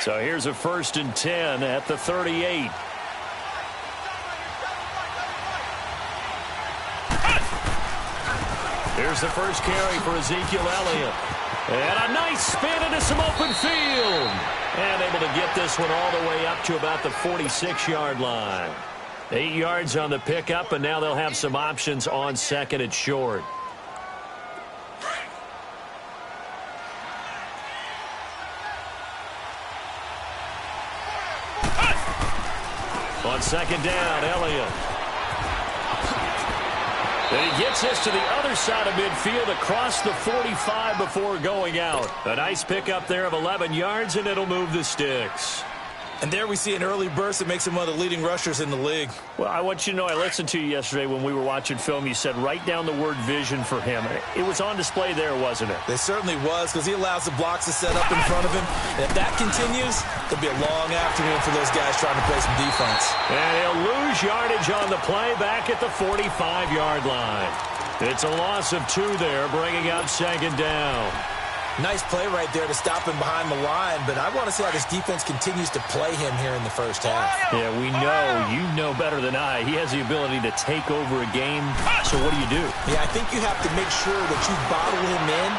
So here's a 1st and 10 at the 38. Here's the first carry for Ezekiel Elliott. And a nice spin into some open field. And able to get this one all the way up to about the 46-yard line. 8 yards on the pickup, and now they'll have some options on 2nd and short. On 2nd down, Elliott. And he gets this to the other side of midfield across the 45 before going out. A nice pickup there of 11 yards, and it'll move the sticks. And there we see an early burst that makes him one of the leading rushers in the league. Well, I want you to know, I listened to you yesterday when we were watching film. You said write down the word vision for him. It was on display there, wasn't it? It certainly was, because he allows the blocks to set up in front of him. And if that continues, it'll be a long afternoon for those guys trying to play some defense. And he'll lose yardage on the play back at the 45-yard line. It's a loss of 2 there, bringing up 2nd down. Nice play right there to stop him behind the line, but I want to see how this defense continues to play him here in the first half. Yeah, we know. You know better than I. He has the ability to take over a game. So what do? Yeah, I think you have to make sure that you bottle him in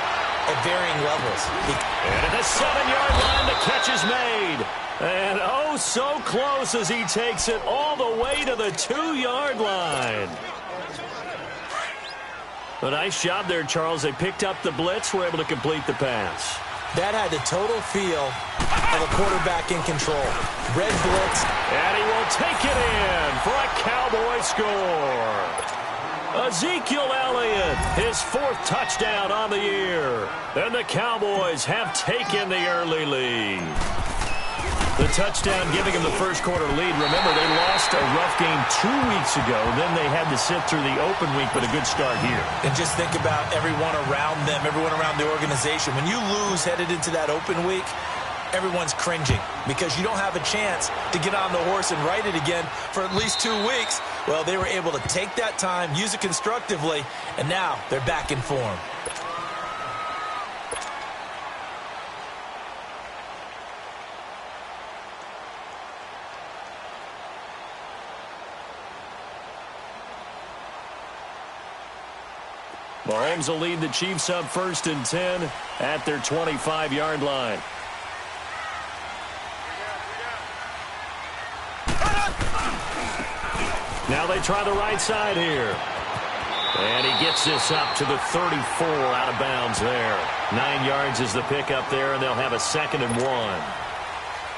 at varying levels. And at the 7-yard line, the catch is made. And oh, so close as he takes it all the way to the 2-yard line. A nice job there, Charles. They picked up the blitz, were able to complete the pass. That had the total feel of a quarterback in control. Red blitz. And he will take it in for a Cowboy score. Ezekiel Elliott, his 4th touchdown on the year. And the Cowboys have taken the early lead. The touchdown giving him the first quarter lead. Remember, they lost a rough game 2 weeks ago. Then they had to sit through the open week, but a good start here. And just think about everyone around them, everyone around the organization. When you lose headed into that open week, everyone's cringing because you don't have a chance to get on the horse and ride it again for at least 2 weeks. Well, they were able to take that time, use it constructively, and now they're back in form. Mahomes will lead the Chiefs up 1st and 10 at their 25-yard line. Now they try the right side here. And he gets this up to the 34 out of bounds there. 9 yards is the pickup there, and they'll have a 2nd and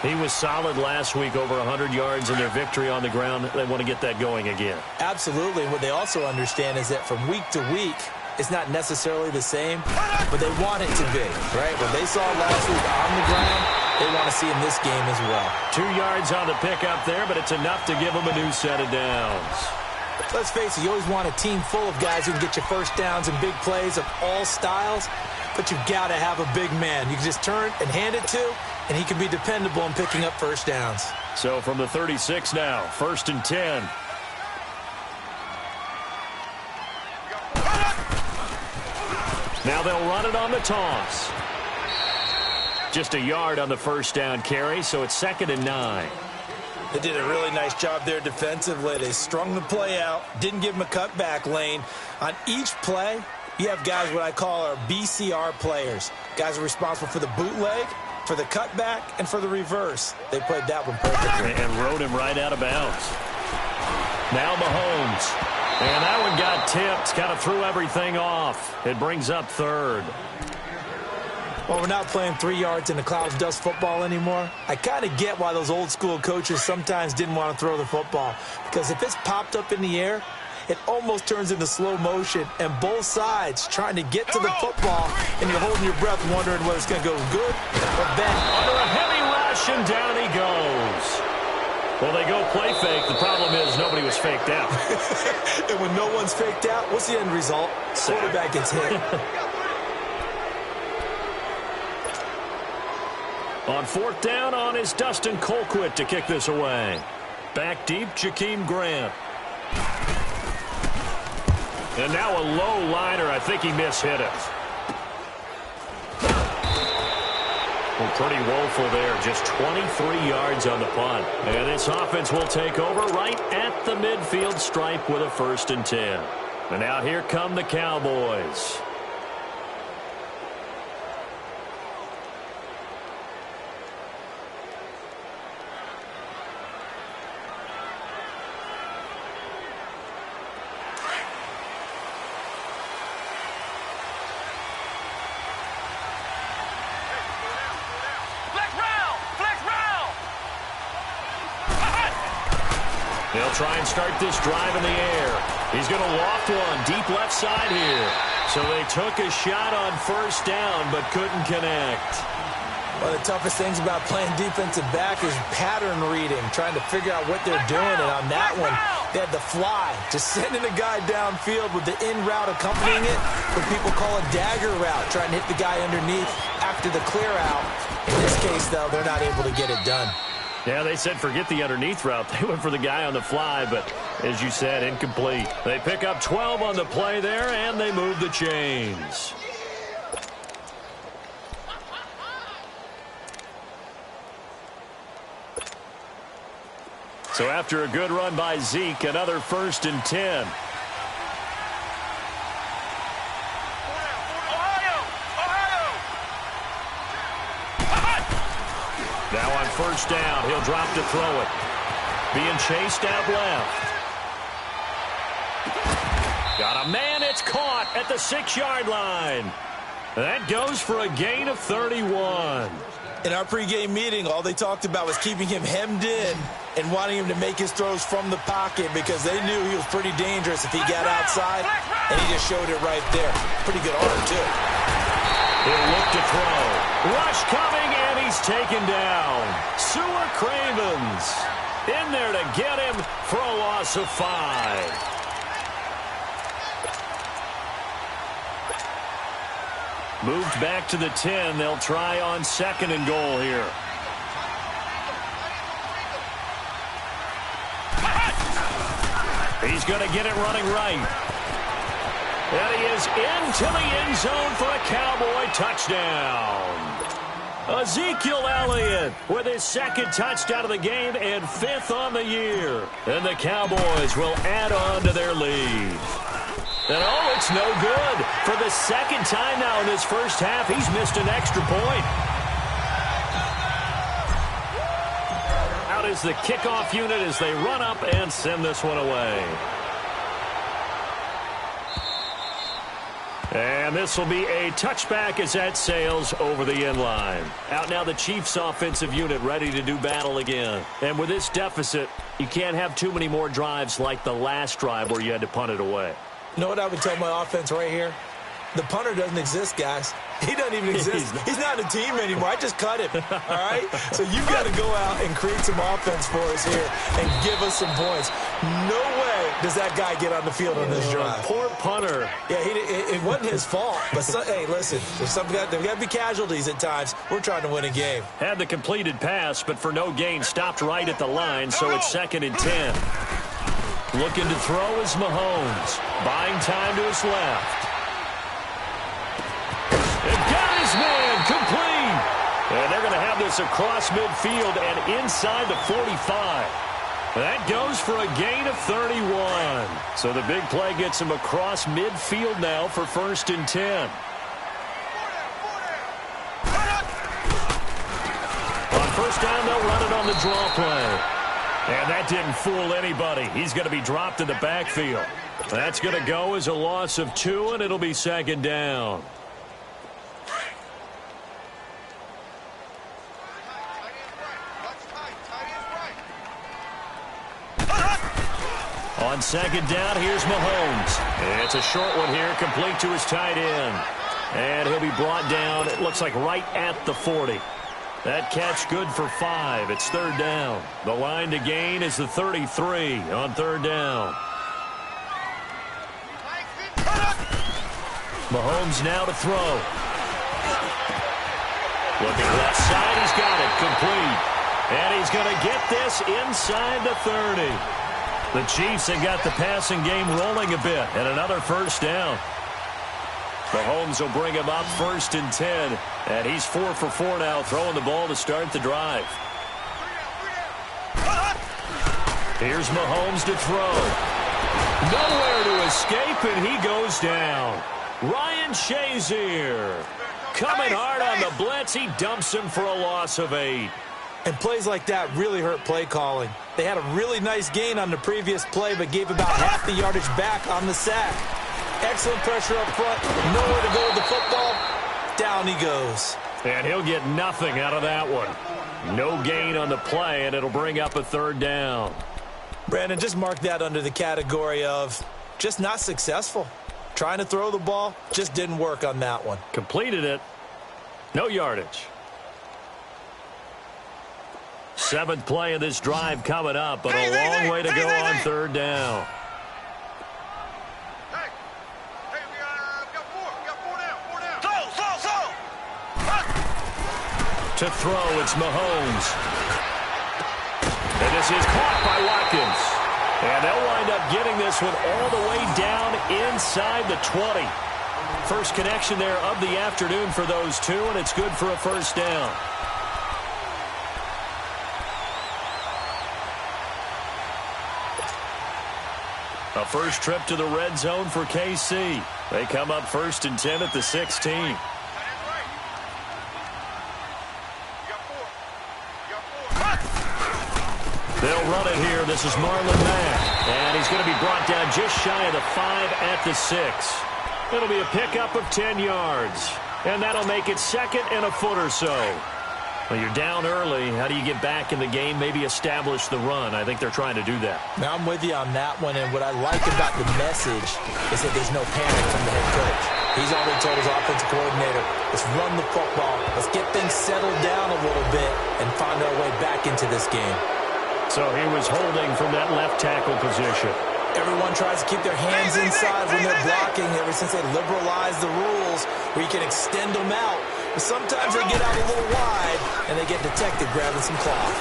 1. He was solid last week, over 100 yards in their victory on the ground. They want to get that going again. Absolutely. What they also understand is that from week to week, it's not necessarily the same, but they want it to be, right? What they saw last week on the ground, they want to see in this game as well. 2 yards on the pickup there, but it's enough to give them a new set of downs. Let's face it, you always want a team full of guys who can get you first downs and big plays of all styles, but you've got to have a big man. You can just turn and hand it to, and he can be dependable in picking up first downs. So from the 36 now, 1st and 10. Now they'll run it on the toss. Just a yard on the first down carry, so it's 2nd and 9. They did a really nice job there defensively. They strung the play out, didn't give him a cutback lane. On each play, you have guys what I call our BCR players. Guys are responsible for the bootleg, for the cutback, and for the reverse. They played that one perfectly. And rode him right out of bounds. Now Mahomes. And that one got tipped, kind of threw everything off. It brings up 3rd. Well, we're not playing 3 yards in a cloud of dust football anymore. I kind of get why those old school coaches sometimes didn't want to throw the football. Because if it's popped up in the air, it almost turns into slow motion. And both sides trying to get to the football, and you're holding your breath wondering whether it's going to go good or bad. Under a heavy rush, and down he goes. Well, they go play fake. The problem is nobody was faked out. And when no one's faked out, what's the end result? Quarterback gets hit. On 4th down on is Dustin Colquitt to kick this away. Back deep, Jakeem Grant. And now a low liner. I think he mishit it. Well, pretty woeful there. Just 23 yards on the punt. And this offense will take over right at the midfield stripe with a 1st and 10. And now here come the Cowboys. They'll try and start this drive in the air. He's going to loft one deep left side here. So they took a shot on 1st down but couldn't connect. One of the toughest things about playing defensive back is pattern reading, trying to figure out what they're doing. And on that one, they had the fly, just sending a guy downfield with the in route accompanying it, what people call a dagger route, trying to hit the guy underneath after the clear out. In this case, though, they're not able to get it done. Yeah, they said forget the underneath route. They went for the guy on the fly, but as you said, incomplete. They pick up 12 on the play there, and they move the chains. So after a good run by Zeke, another 1st and 10. Now on 1st down, he'll drop to throw it. Being chased out left. Got a man, it's caught at the 6-yard line. That goes for a gain of 31. In our pregame meeting, all they talked about was keeping him hemmed in and wanting him to make his throws from the pocket because they knew he was pretty dangerous if he got outside, and he just showed it right there. Pretty good arm, too. He'll look to throw. Rush coming, and he's taken down. Sewer Cravens in there to get him for a loss of 5. Moved back to the 10. They'll try on 2nd and goal here. He's going to get it running right. And he is into the end zone for a Cowboy touchdown. Ezekiel Elliott with his 2nd touchdown of the game and 5th on the year. And the Cowboys will add on to their lead. And oh, it's no good. For the 2nd time now in this 1st half, he's missed an extra point. Out is the kickoff unit as they run up and send this one away. And this will be a touchback as that sails over the end line. Out now the Chiefs offensive unit ready to do battle again. And with this deficit, you can't have too many more drives like the last drive where you had to punt it away. You know what I would tell my offense right here? The punter doesn't exist, guys. He doesn't even exist. He's not a team anymore. I just cut him, all right? So you've got to go out and create some offense for us here and give us some points. No way does that guy get on the field on this drive. Poor punter. Yeah, it wasn't his fault. But, hey, listen, there's got to be casualties at times. We're trying to win a game. Had the completed pass, but for no gain, stopped right at the line, so it's 2nd and 10. Looking to throw is Mahomes. Buying time to his left. And got his man complete. And they're going to have this across midfield and inside the 45. That goes for a gain of 31. So the big play gets him across midfield now for 1st and 10. On 1st down, they'll run it on the draw play. And that didn't fool anybody. He's going to be dropped in the backfield. That's going to go as a loss of 2, and it'll be 2nd down. On 2nd down, here's Mahomes. It's a short one here, complete to his tight end. And he'll be brought down, it looks like right at the 40. That catch good for 5. It's 3rd down. The line to gain is the 33 on 3rd down. Mahomes now to throw. Looking left side, he's got it, complete. And he's going to get this inside the 30. The Chiefs have got the passing game rolling a bit, and another 1st down. Mahomes will bring him up 1st and 10. And he's 4 for 4 now, throwing the ball to start the drive. Here's Mahomes to throw. Nowhere to escape, and he goes down. Ryan Shazier coming hard on the blitz. He dumps him for a loss of 8. And plays like that really hurt play calling. They had a really nice gain on the previous play, but gave about half the yardage back on the sack. Excellent pressure up front. Nowhere to go with the football. Down he goes. And he'll get nothing out of that one. No gain on the play, and it'll bring up a 3rd down. Brandon, just mark that under the category of just not successful. Trying to throw the ball, just didn't work on that one. Completed it. No yardage. 7th play of this drive coming up, but a long way to go on 3rd down. To throw, it's Mahomes. And this is caught by Watkins. And they'll wind up getting this one all the way down inside the 20. First connection there of the afternoon for those two, and it's good for a 1st down. A first trip to the red zone for KC. They come up 1st and 10 at the 16. They'll run it here. This is Marlon Mack. And he's going to be brought down just shy of the 5 at the 6. It'll be a pickup of 10 yards. And that'll make it 2nd and a foot or so. Well, you're down early. How do you get back in the game? Maybe establish the run. I think they're trying to do that. Now, I'm with you on that one. And what I like about the message is that there's no panic from the head coach. He's already told his offensive coordinator, let's run the football. Let's get things settled down a little bit and find our way back into this game. So he was holding from that left tackle position. Everyone tries to keep their hands inside when they're blocking ever since they liberalized the rules where you can extend them out. But sometimes they get out a little wide and they get detected grabbing some cloth.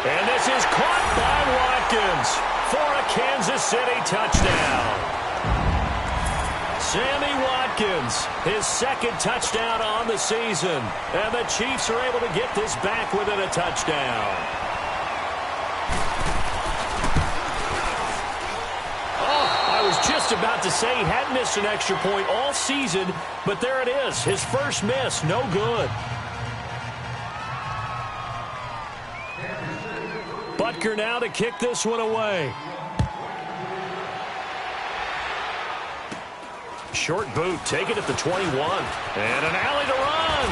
And this is caught by Watkins for a Kansas City touchdown. Sammy Watkins, his 2nd touchdown on the season. And the Chiefs are able to get this back within a touchdown. Oh, I was just about to say he had missed an extra point all season, but there it is. His first miss, no good. Butker now to kick this one away. Short boot, take it at the 21. And an alley to run.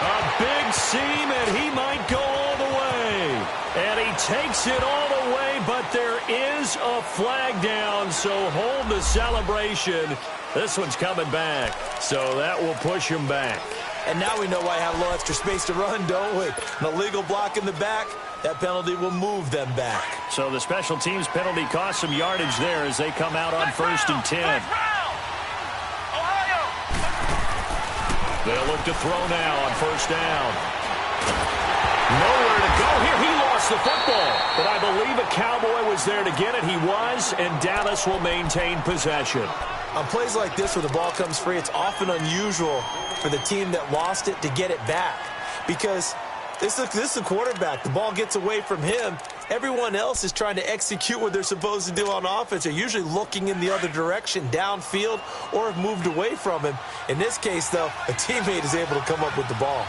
A big seam, and he might go all the way. And he takes it all the way, but there is a flag down, so hold the celebration. This one's coming back, so that will push him back. And now we know why I have a little extra space to run, don't we? An illegal block in the back, that penalty will move them back. So the special teams penalty cost some yardage there as they come out on 1st and 10. They'll look to throw now on 1st down. Nowhere to go here. He lost the football. But I believe a Cowboy was there to get it. He was, and Dallas will maintain possession. On plays like this where the ball comes free, it's often unusual for the team that lost it to get it back. Because this is a quarterback. The ball gets away from him. Everyone else is trying to execute what they're supposed to do on offense. They're usually looking in the other direction, downfield, or have moved away from him. In this case, though, a teammate is able to come up with the ball.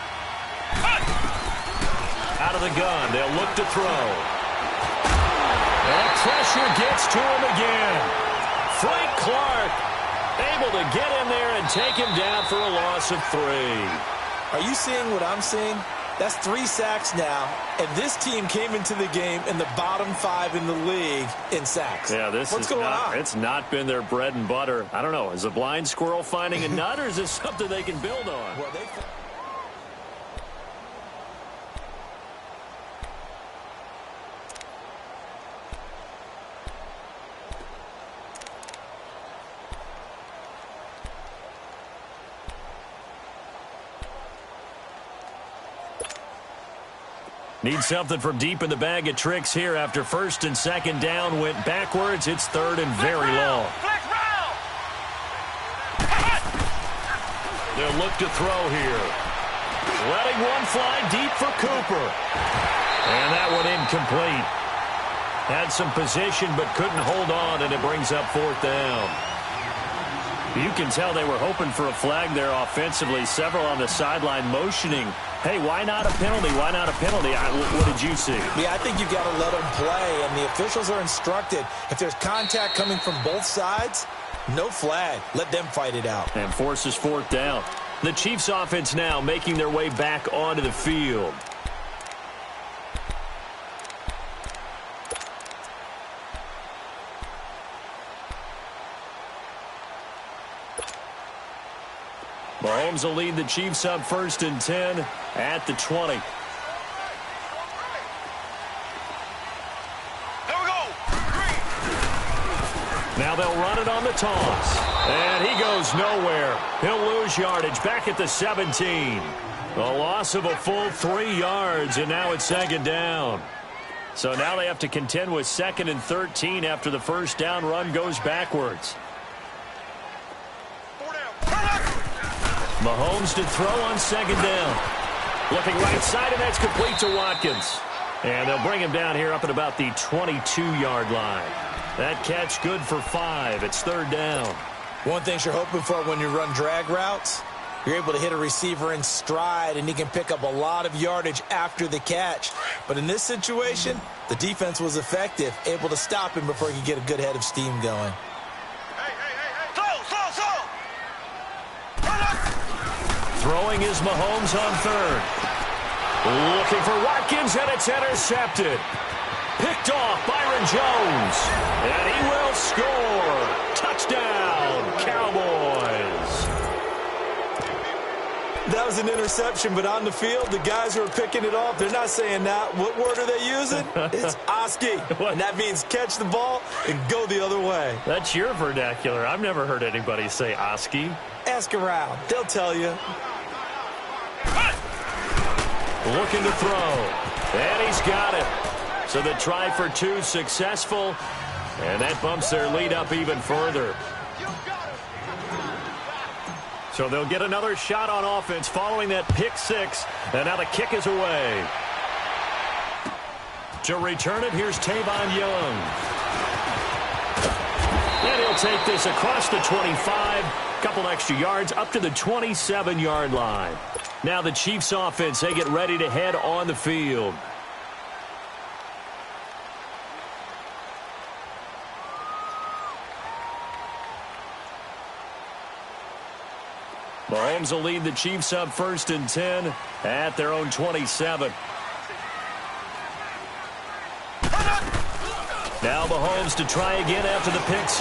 Out of the gun, they'll look to throw. And pressure gets to him again. Frank Clark able to get in there and take him down for a loss of 3. Are you seeing what I'm seeing? That's 3 sacks now, and this team came into the game in the bottom 5 in the league in sacks. Yeah, what's going on? It's not been their bread and butter. I don't know. Is a blind squirrel finding a nut, or is this something they can build on? Well, Need something from deep in the bag of tricks here after 1st and 2nd down went backwards. It's 3rd and very long. They'll look to throw here. Letting one fly deep for Cooper. And that one incomplete. Had some position but couldn't hold on, and it brings up fourth down. You can tell they were hoping for a flag there offensively. Several on the sideline motioning, hey, why not a penalty? Why not a penalty? What did you see? Yeah, I think you've got to let them play, and the officials are instructed. If there's contact coming from both sides, no flag. Let them fight it out. And forces fourth down. The Chiefs offense now making their way back onto the field. Mahomes will lead the Chiefs up 1st and 10 at the 20. Here we go. Now they'll run it on the toss. And he goes nowhere. He'll lose yardage back at the 17. A loss of a full 3 yards, and now it's 2nd down. So now they have to contend with 2nd and 13 after the first down run goes backwards. Mahomes to throw on 2nd down. Looking right side, and that's complete to Watkins. And they'll bring him down here up at about the 22-yard line. That catch good for 5. It's 3rd down. One thing you're hoping for when you run drag routes, you're able to hit a receiver in stride, and he can pick up a lot of yardage after the catch. But in this situation, the defense was effective, able to stop him before he could get a good head of steam going. Throwing is Mahomes on 3rd. Looking for Watkins, and it's intercepted. Picked off Byron Jones. And he will score. Touchdown, Cowboys. That was an interception, but on the field, the guys who are picking it off, they're not saying that. What word are they using? It's Oski. And that means catch the ball and go the other way. That's your vernacular. I've never heard anybody say Oski. Ask around. They'll tell you. Looking to throw. And he's got it. So the try for 2 successful. And that bumps their lead up even further. So they'll get another shot on offense following that pick 6. And now the kick is away. To return it, here's Tavon Young. And he'll take this across the 25. Couple extra yards up to the 27-yard line. Now the Chiefs offense, they get ready to head on the field. Mahomes will lead the Chiefs up 1st and 10 at their own 27. Now Mahomes to try again after the pick 6.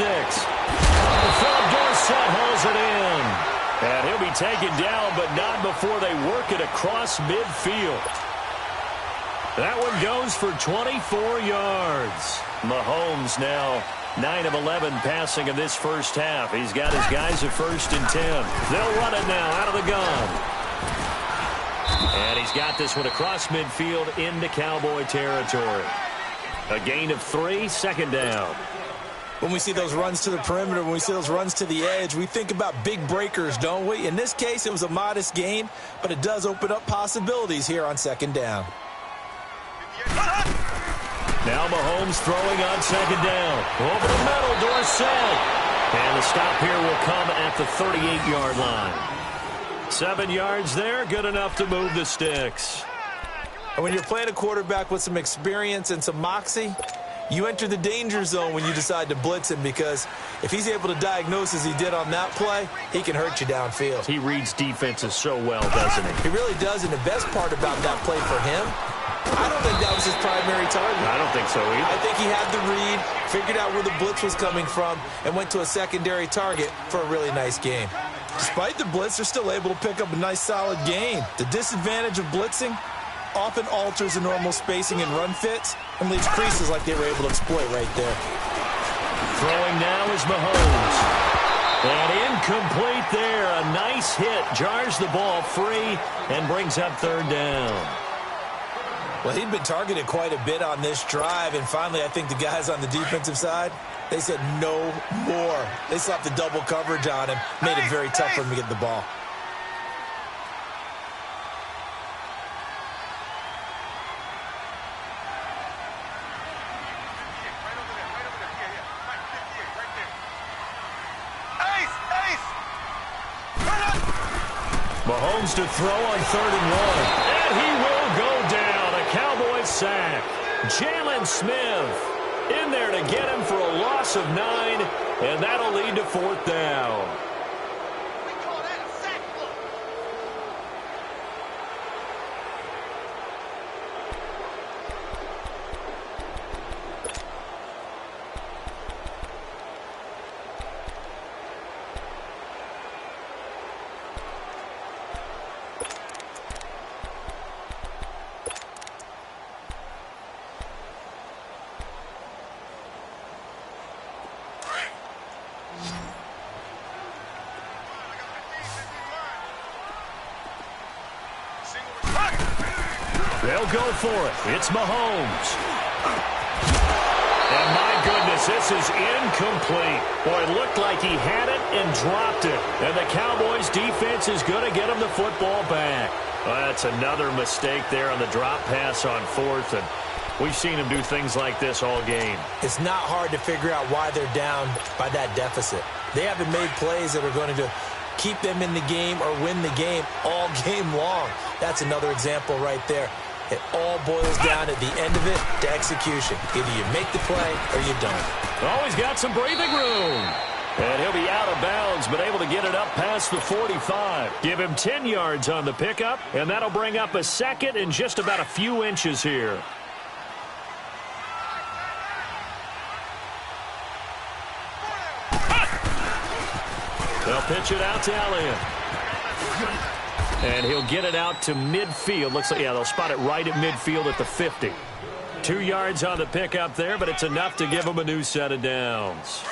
Philip Dorsett hauls it in. And he'll be taken down, but not before they work it across midfield. That one goes for 24 yards. Mahomes now 9 of 11 passing in this first half. He's got his guys at 1st and 10. They'll run it now out of the gun. And he's got this one across midfield into Cowboy territory. A gain of 3, 2nd down. When we see those runs to the perimeter, when we see those runs to the edge, we think about big breakers, don't we? In this case, it was a modest gain, but it does open up possibilities here on 2nd down. Now Mahomes throwing on 2nd down. Over the middle, Dorsett. And the stop here will come at the 38-yard line. 7 yards there, good enough to move the sticks. And when you're playing a quarterback with some experience and some moxie, you enter the danger zone when you decide to blitz him, because if he's able to diagnose as he did on that play, he can hurt you downfield. He reads defenses so well, doesn't he? He really does, and the best part about that play for him, I don't think that was his primary target. I don't think so either. I think he had the read, figured out where the blitz was coming from, and went to a secondary target for a really nice game. Despite the blitz, they're still able to pick up a nice, solid gain. The disadvantage of blitzing often alters the normal spacing and run fits and leaves creases like they were able to exploit right there. Throwing now is Mahomes. And incomplete there. A nice hit. Jars the ball free and brings up 3rd down. Well, he'd been targeted quite a bit on this drive, and finally I think the guys on the defensive side, they said no more. They slapped the double coverage on him, made it very tough for him to get the ball. Mahomes to throw on 3rd and 1. And he will go down. A Cowboys sack. Jalen Smith in there to get him for a loss of 9, and that'll lead to 4th down. They'll go for it. It's Mahomes. And my goodness, this is incomplete. Boy, it looked like he had it and dropped it. And the Cowboys defense is going to get him the football back. Well, that's another mistake there on the drop pass on 4th. And we've seen him do things like this all game. It's not hard to figure out why they're down by that deficit. They haven't made plays that are going to keep them in the game or win the game all game long. That's another example right there. It all boils down at the end of it to execution. Either you make the play or you don't. Oh, he's got some breathing room. And he'll be out of bounds, but able to get it up past the 45. Give him 10 yards on the pickup, and that'll bring up a 2nd and just about a few inches here. They'll pitch it out to Elliott. And he'll get it out to midfield. Looks like, yeah, they'll spot it right at midfield at the 50. 2 yards on the pickup there, but it's enough to give them a new set of downs.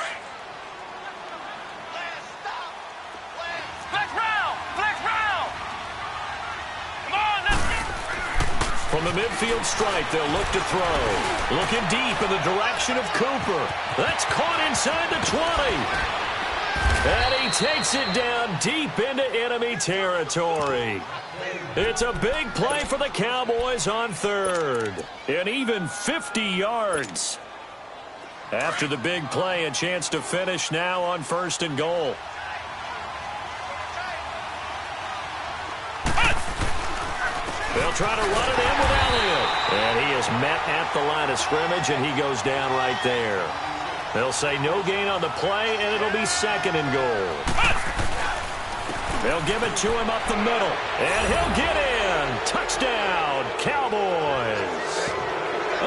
From the midfield stripe, they'll look to throw. Looking deep in the direction of Cooper. That's caught inside the 20. And he takes it down deep into enemy territory. It's a big play for the Cowboys on 3rd. And even 50 yards. After the big play, a chance to finish now on 1st and goal. They'll try to run it in with Elliott. And he is met at the line of scrimmage, and he goes down right there. They'll say no gain on the play, and it'll be 2nd and goal. They'll give it to him up the middle, and he'll get in. Touchdown, Cowboys.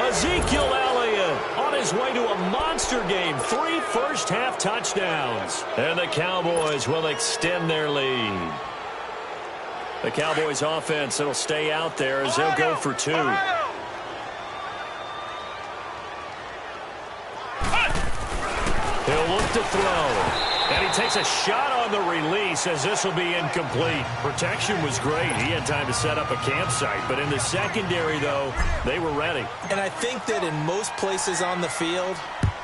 Ezekiel Elliott on his way to a monster game. 3 first-half touchdowns. And the Cowboys will extend their lead. The Cowboys offense, it'll stay out there as they'll go for 2. He'll look to throw. And he takes a shot on the release as this will be incomplete. Protection was great. He had time to set up a campsite. But in the secondary, though, they were ready. And I think that in most places on the field,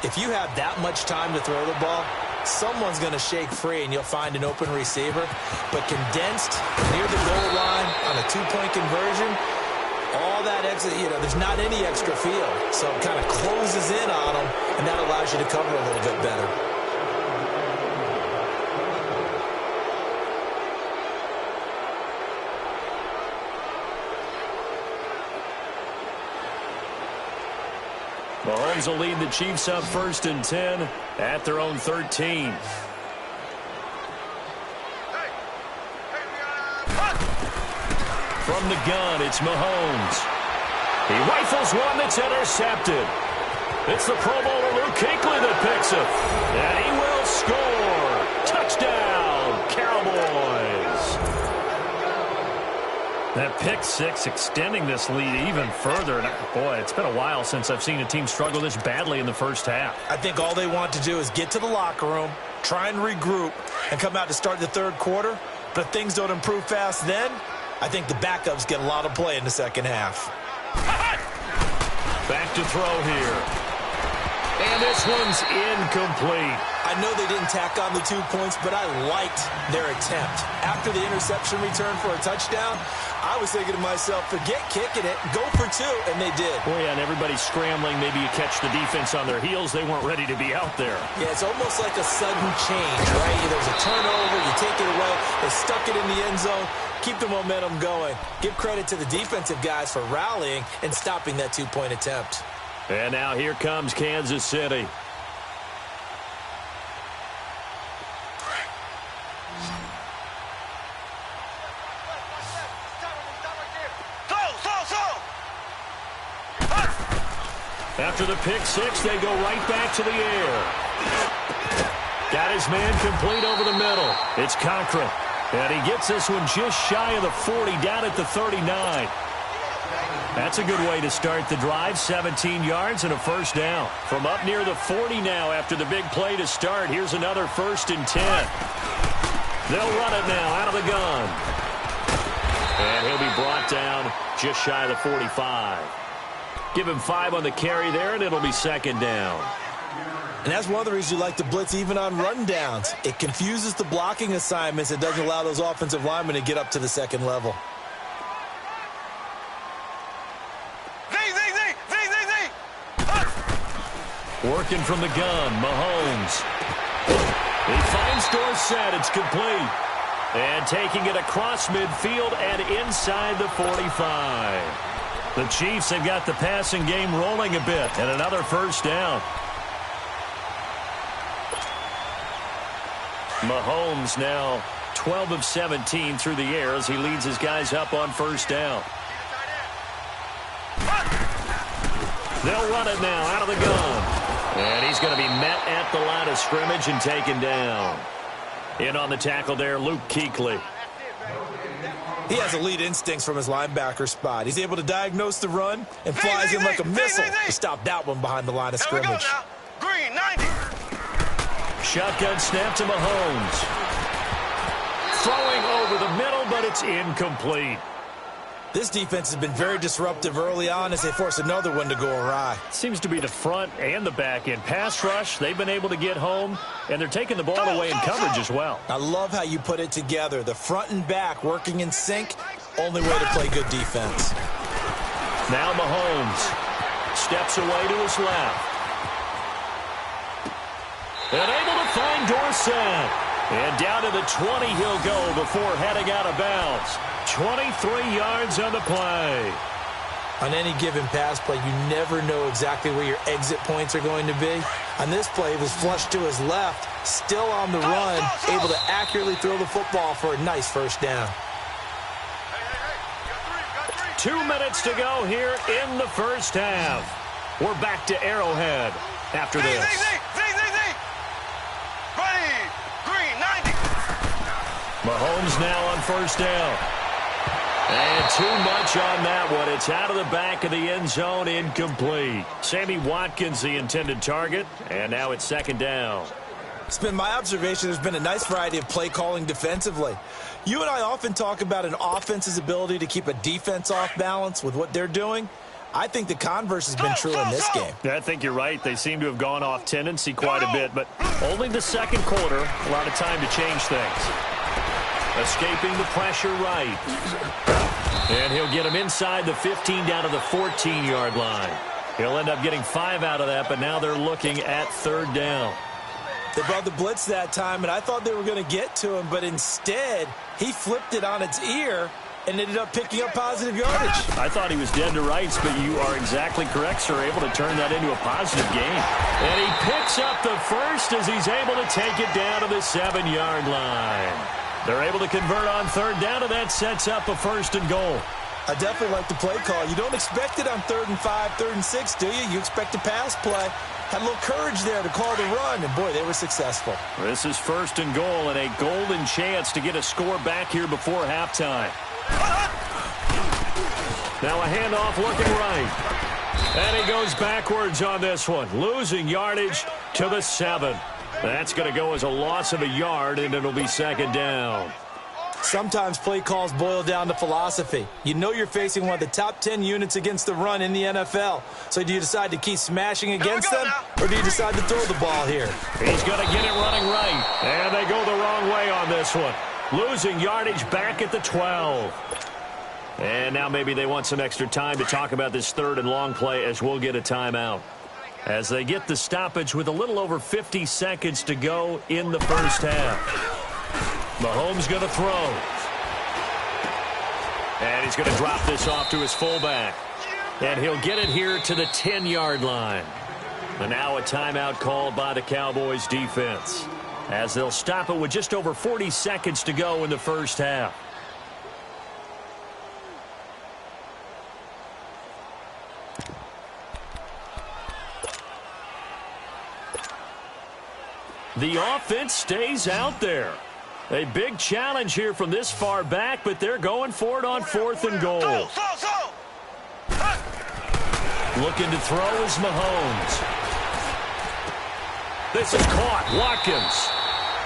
if you have that much time to throw the ball, someone's going to shake free and you'll find an open receiver. But condensed near the goal line on a 2-point conversion, all that extra, there's not any extra field. So it kind of closes in on them, and that allows you to cover a little bit better. Mahomes will lead the Chiefs up 1st and 10 at their own 13. From the gun, it's Mahomes. He rifles one that's intercepted. It's the Pro Bowler Luke Kuechly that picks it. And he will score. Touchdown, Cowboys. That pick 6 extending this lead even further. And boy, it's been a while since I've seen a team struggle this badly in the first half. I think all they want to do is get to the locker room, try and regroup, and come out to start the 3rd quarter. But if things don't improve fast then, I think the backups get a lot of play in the second half. Back to throw here. And this one's incomplete. I know they didn't tack on the 2 points, but I liked their attempt. After the interception return for a touchdown, I was thinking to myself, forget kicking it, go for 2, and they did. Well, yeah, and everybody's scrambling. Maybe you catch the defense on their heels. They weren't ready to be out there. Yeah, it's almost like a sudden change, right? There's a turnover, you take it away, they stuck it in the end zone. Keep the momentum going. Give credit to the defensive guys for rallying and stopping that two-point attempt. And now here comes Kansas City. After the pick six, they go right back to the air. Got his man complete over the middle. It's Cochran. And he gets this one just shy of the 40, down at the 39. That's a good way to start the drive. 17 yards and a first down. From up near the 40 now after the big play to start. Here's another 1st and 10. They'll run it now out of the gun. And he'll be brought down just shy of the 45. Give him 5 on the carry there, and it'll be 2nd down. And that's one of the reasons you like to blitz even on rundowns. It confuses the blocking assignments. It doesn't allow those offensive linemen to get up to the second level. Working from the gun, Mahomes. He finds Dorsett. It's complete. And taking it across midfield and inside the 45. The Chiefs have got the passing game rolling a bit, and another first down. Mahomes now 12 of 17 through the air as he leads his guys up on first down. They'll run it now out of the gun. And he's going to be met at the line of scrimmage and taken down. In on the tackle there, Luke Kuechly. He has elite instincts from his linebacker spot. He's able to diagnose the run and flies in like a missile to stop that one behind the line of scrimmage. Green, 90. Shotgun snap to Mahomes. Throwing over the middle, but it's incomplete. This defense has been very disruptive early on as they force another one to go awry. Seems to be the front and the back end. Pass rush, they've been able to get home, and they're taking the ball away in coverage as well. I love how you put it together. The front and back working in sync, only way to play good defense. Now Mahomes steps away to his left. And able to find Dorsett. And down to the 20 he'll go before heading out of bounds. 23 yards on the play. On any given pass play, you never know exactly where your exit points are going to be. On this play, it was flushed to his left, still on the run, able to accurately throw the football for a nice first down. 2 minutes to go here in the first half. We're back to Arrowhead after this. Mahomes now on first down. And too much on that one. It's out of the back of the end zone, incomplete. Sammy Watkins, the intended target, and now it's 2nd down. It's been my observation there's been a nice variety of play calling defensively. You and I often talk about an offense's ability to keep a defense off balance with what they're doing. I think the converse has been true in this game. I think you're right. They seem to have gone off tendency quite a bit, but only the second quarter, a lot of time to change things. Escaping the pressure right. And he'll get him inside the 15 down to the 14-yard line. He'll end up getting 5 out of that, but now they're looking at 3rd down. They brought the blitz that time, and I thought they were going to get to him, but instead he flipped it on its ear and ended up picking up positive yardage. I thought he was dead to rights, but you are exactly correct, sir. Able to turn that into a positive gain. And he picks up the first as he's able to take it down to the 7-yard line. They're able to convert on 3rd down, and that sets up a 1st and goal. I definitely like the play call. You don't expect it on 3rd and 5, 3rd and 6, do you? You expect a pass play. Had a little courage there to call the run, and boy, they were successful. This is 1st and goal, and a golden chance to get a score back here before halftime. Now a handoff looking right. And he goes backwards on this one, losing yardage to the 7. That's going to go as a loss of a yard, and it'll be 2nd down. Sometimes play calls boil down to philosophy. You know you're facing one of the top 10 units against the run in the NFL. So do you decide to keep smashing against them, or do you decide to throw the ball here? He's going to get it running right. And they go the wrong way on this one. Losing yardage back at the 12. And now maybe they want some extra time to talk about this 3rd and long play as we'll get a timeout. As they get the stoppage with a little over 50 seconds to go in the first half. Mahomes going to throw. And he's going to drop this off to his fullback. And he'll get it here to the 10-yard line. And now a timeout called by the Cowboys defense, as they'll stop it with just over 40 seconds to go in the first half. The offense stays out there. A big challenge here from this far back, but they're going for it on 4th and goal. Looking to throw is Mahomes. This is caught. Watkins.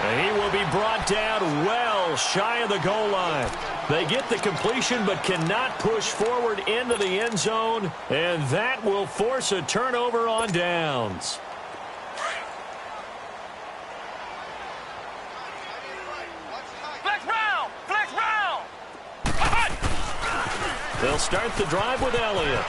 And he will be brought down well shy of the goal line. They get the completion but cannot push forward into the end zone, and that will force a turnover on downs. They'll start the drive with Elliott.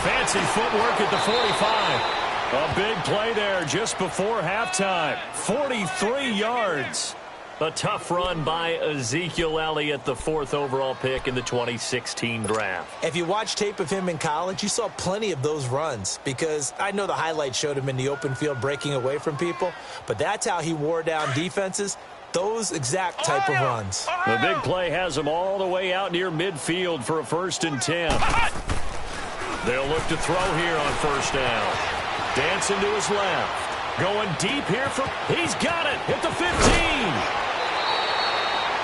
Fancy footwork at the 45. A big play there just before halftime. 43 yards. A tough run by Ezekiel Elliott, the 4th overall pick in the 2016 draft. If you watch tape of him in college, you saw plenty of those runs, because I know the highlights showed him in the open field breaking away from people, but that's how he wore down defenses. Those exact type of runs. The big play has him all the way out near midfield for a 1st and 10. They'll look to throw here on 1st down. Dancing to his left. Going deep here for... He's got it at the 15.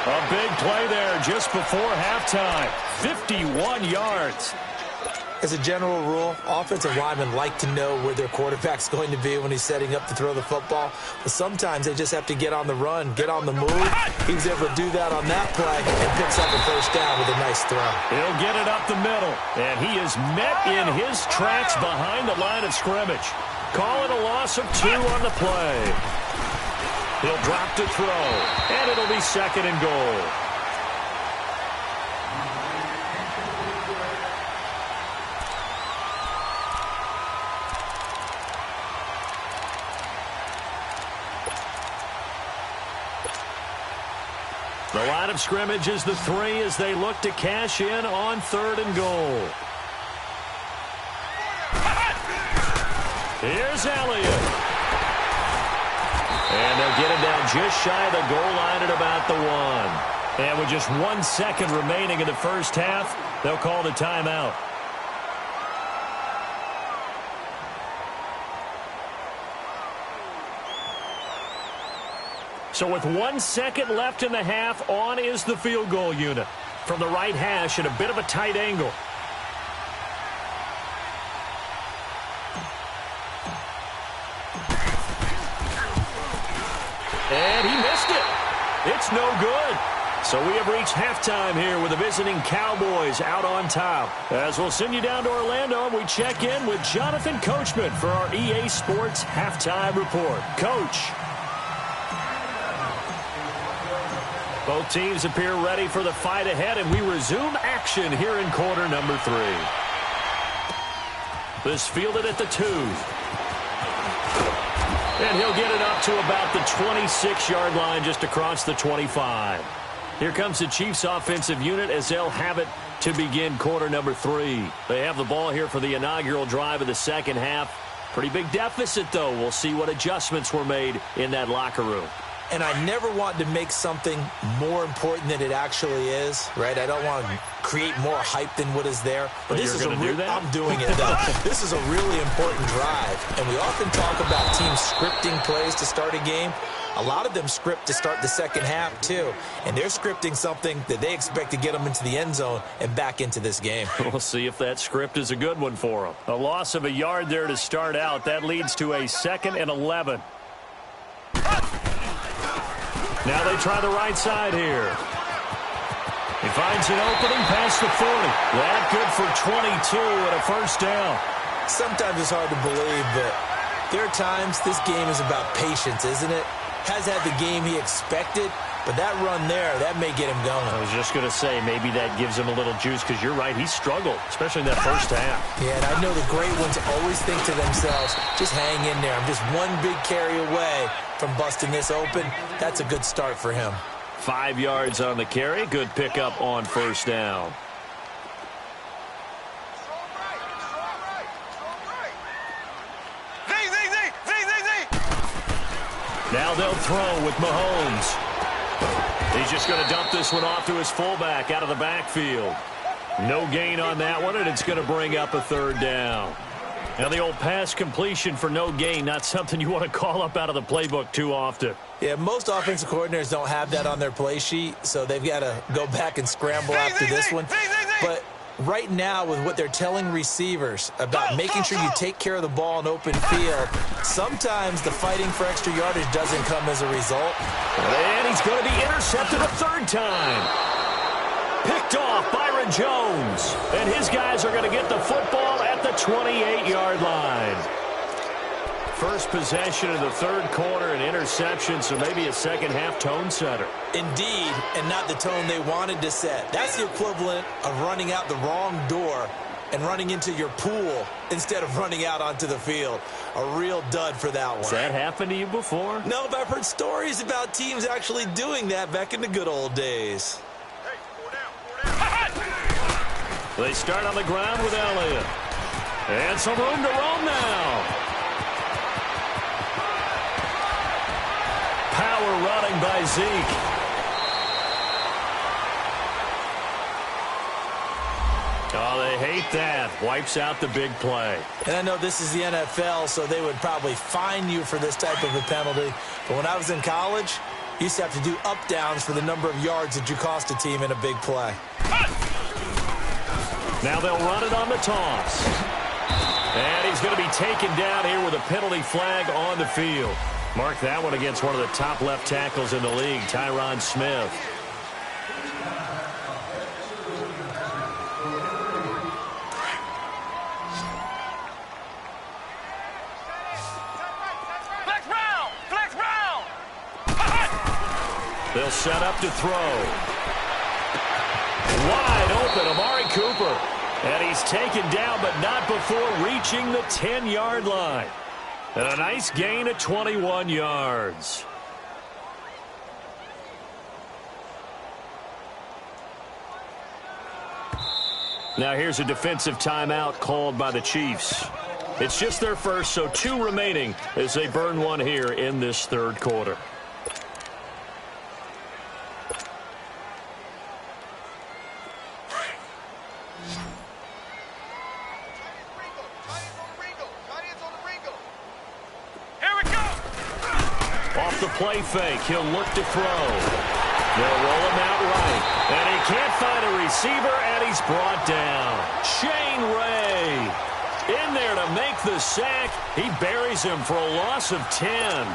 A big play there just before halftime. 51 yards. As a general rule, offensive linemen like to know where their quarterback's going to be when he's setting up to throw the football. But sometimes they just have to get on the run, get on the move. He was able to do that on that play and picks up a 1st down with a nice throw. He'll get it up the middle. And he is met in his tracks behind the line of scrimmage. Call it a loss of 2 on the play. He'll drop to throw. And it'll be 2nd and goal. The line of scrimmage is the 3 as they look to cash in on 3rd and goal. Here's Elliott. And they'll get him down just shy of the goal line at about the 1. And with just 1 second remaining in the first half, they'll call the timeout. So with 1 second left in the half, on is the field goal unit. From the right hash at a bit of a tight angle. And he missed it. It's no good. So we have reached halftime here with the visiting Cowboys out on top. As we'll send you down to Orlando, and we check in with Jonathan Coachman for our EA Sports Halftime Report. Coach. Both teams appear ready for the fight ahead, and we resume action here in quarter number 3. This fielded at the 2. And he'll get it up to about the 26-yard line, just across the 25. Here comes the Chiefs offensive unit as they'll have it to begin quarter number 3. They have the ball here for the inaugural drive of the second half. Pretty big deficit, though. We'll see what adjustments were made in that locker room. And I never want to make something more important than it actually is, right? I don't want to create more hype than what is there. But this is I'm doing it, though. This is a really important drive. And we often talk about teams scripting plays to start a game. A lot of them script to start the second half, too. And they're scripting something that they expect to get them into the end zone and back into this game. We'll see if that script is a good one for them. A loss of a yard there to start out. That leads to a 2nd and 11. Now they try the right side here. He finds an opening past the 40. That good for 22 and a 1st down. Sometimes it's hard to believe, but there are times this game is about patience, isn't it? Has had the game he expected, but that run there, that may get him going. I was just going to say, maybe that gives him a little juice, because you're right, he struggled, especially in that first half. Yeah, and I know the great ones always think to themselves, just hang in there. I'm just one big carry away from busting this open. That's a good start for him. 5 yards on the carry. Good pickup on first down. Now they'll throw with Mahomes. He's just going to dump this one off to his fullback out of the backfield. No gain on that one, and it's going to bring up a third down. Now the old pass completion for no gain, not something you want to call up out of the playbook too often. Yeah, most offensive coordinators don't have that on their play sheet, so they've got to go back and scramble after this one. But right now, with what they're telling receivers about making sure you take care of the ball in open field, sometimes the fighting for extra yardage doesn't come as a result. And he's going to be intercepted a third time. Picked off Byron Jones. And his guys are going to get the football at the 28-yard line. First possession of the third quarter, an interception, so maybe a second-half tone setter. Indeed, and not the tone they wanted to set. That's the equivalent of running out the wrong door and running into your pool instead of running out onto the field. A real dud for that one. Has that happened to you before? No, but I've heard stories about teams actually doing that back in the good old days. They start on the ground with Elliott. And some room to roam now. Power running by Zeke. Oh, they hate that. Wipes out the big play. And I know this is the NFL, so they would probably fine you for this type of a penalty. But when I was in college, you used to have to do up-downs for the number of yards that you cost a team in a big play. Now they'll run it on the toss. And he's going to be taken down here with a penalty flag on the field. Mark that one against one of the top left tackles in the league, Tyron Smith. They'll set up to throw. Wide open, Amari Cooper. And he's taken down, but not before reaching the 10-yard line. And a nice gain of 21 yards. Now here's a defensive timeout called by the Chiefs. It's just their first, so 2 remaining as they burn one here in this third quarter. Play fake. He'll look to throw. They'll roll him out right. And he can't find a receiver, and he's brought down. Shane Ray in there to make the sack. He buries him for a loss of 10.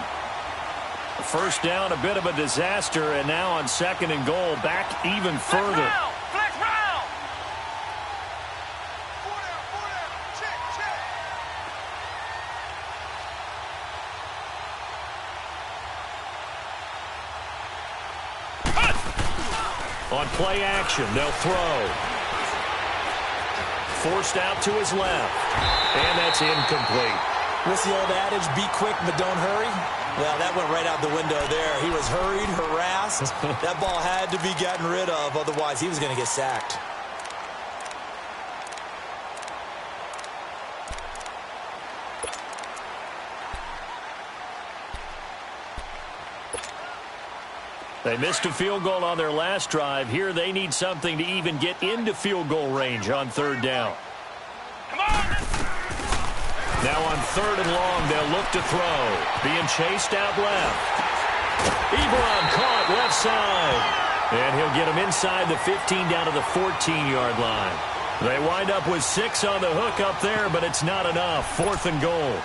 First down, a bit of a disaster, and now on second and goal, back even further. On play action, they'll throw. Forced out to his left. And that's incomplete. What's the old adage, be quick but don't hurry? Well, that went right out the window there. He was hurried, harassed. That ball had to be gotten rid of, otherwise he was going to get sacked. They missed a field goal on their last drive. Here they need something to even get into field goal range on third down. Come on! Now on third and long, they'll look to throw. Being chased out left. Ebron caught left side. And he'll get him inside the 15 down to the 14-yard line. They wind up with 6 on the hook up there, but it's not enough. Fourth and goal.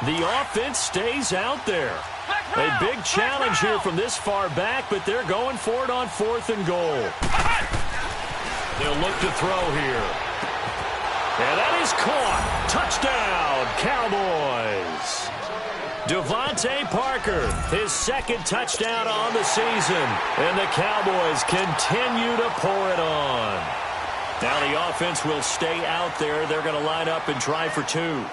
The offense stays out there. A big challenge here from this far back, but they're going for it on fourth and goal. They'll look to throw here. And that is caught. Touchdown, Cowboys. Devontae Parker, his second touchdown on the season. And the Cowboys continue to pour it on. Now the offense will stay out there. They're going to line up and try for two.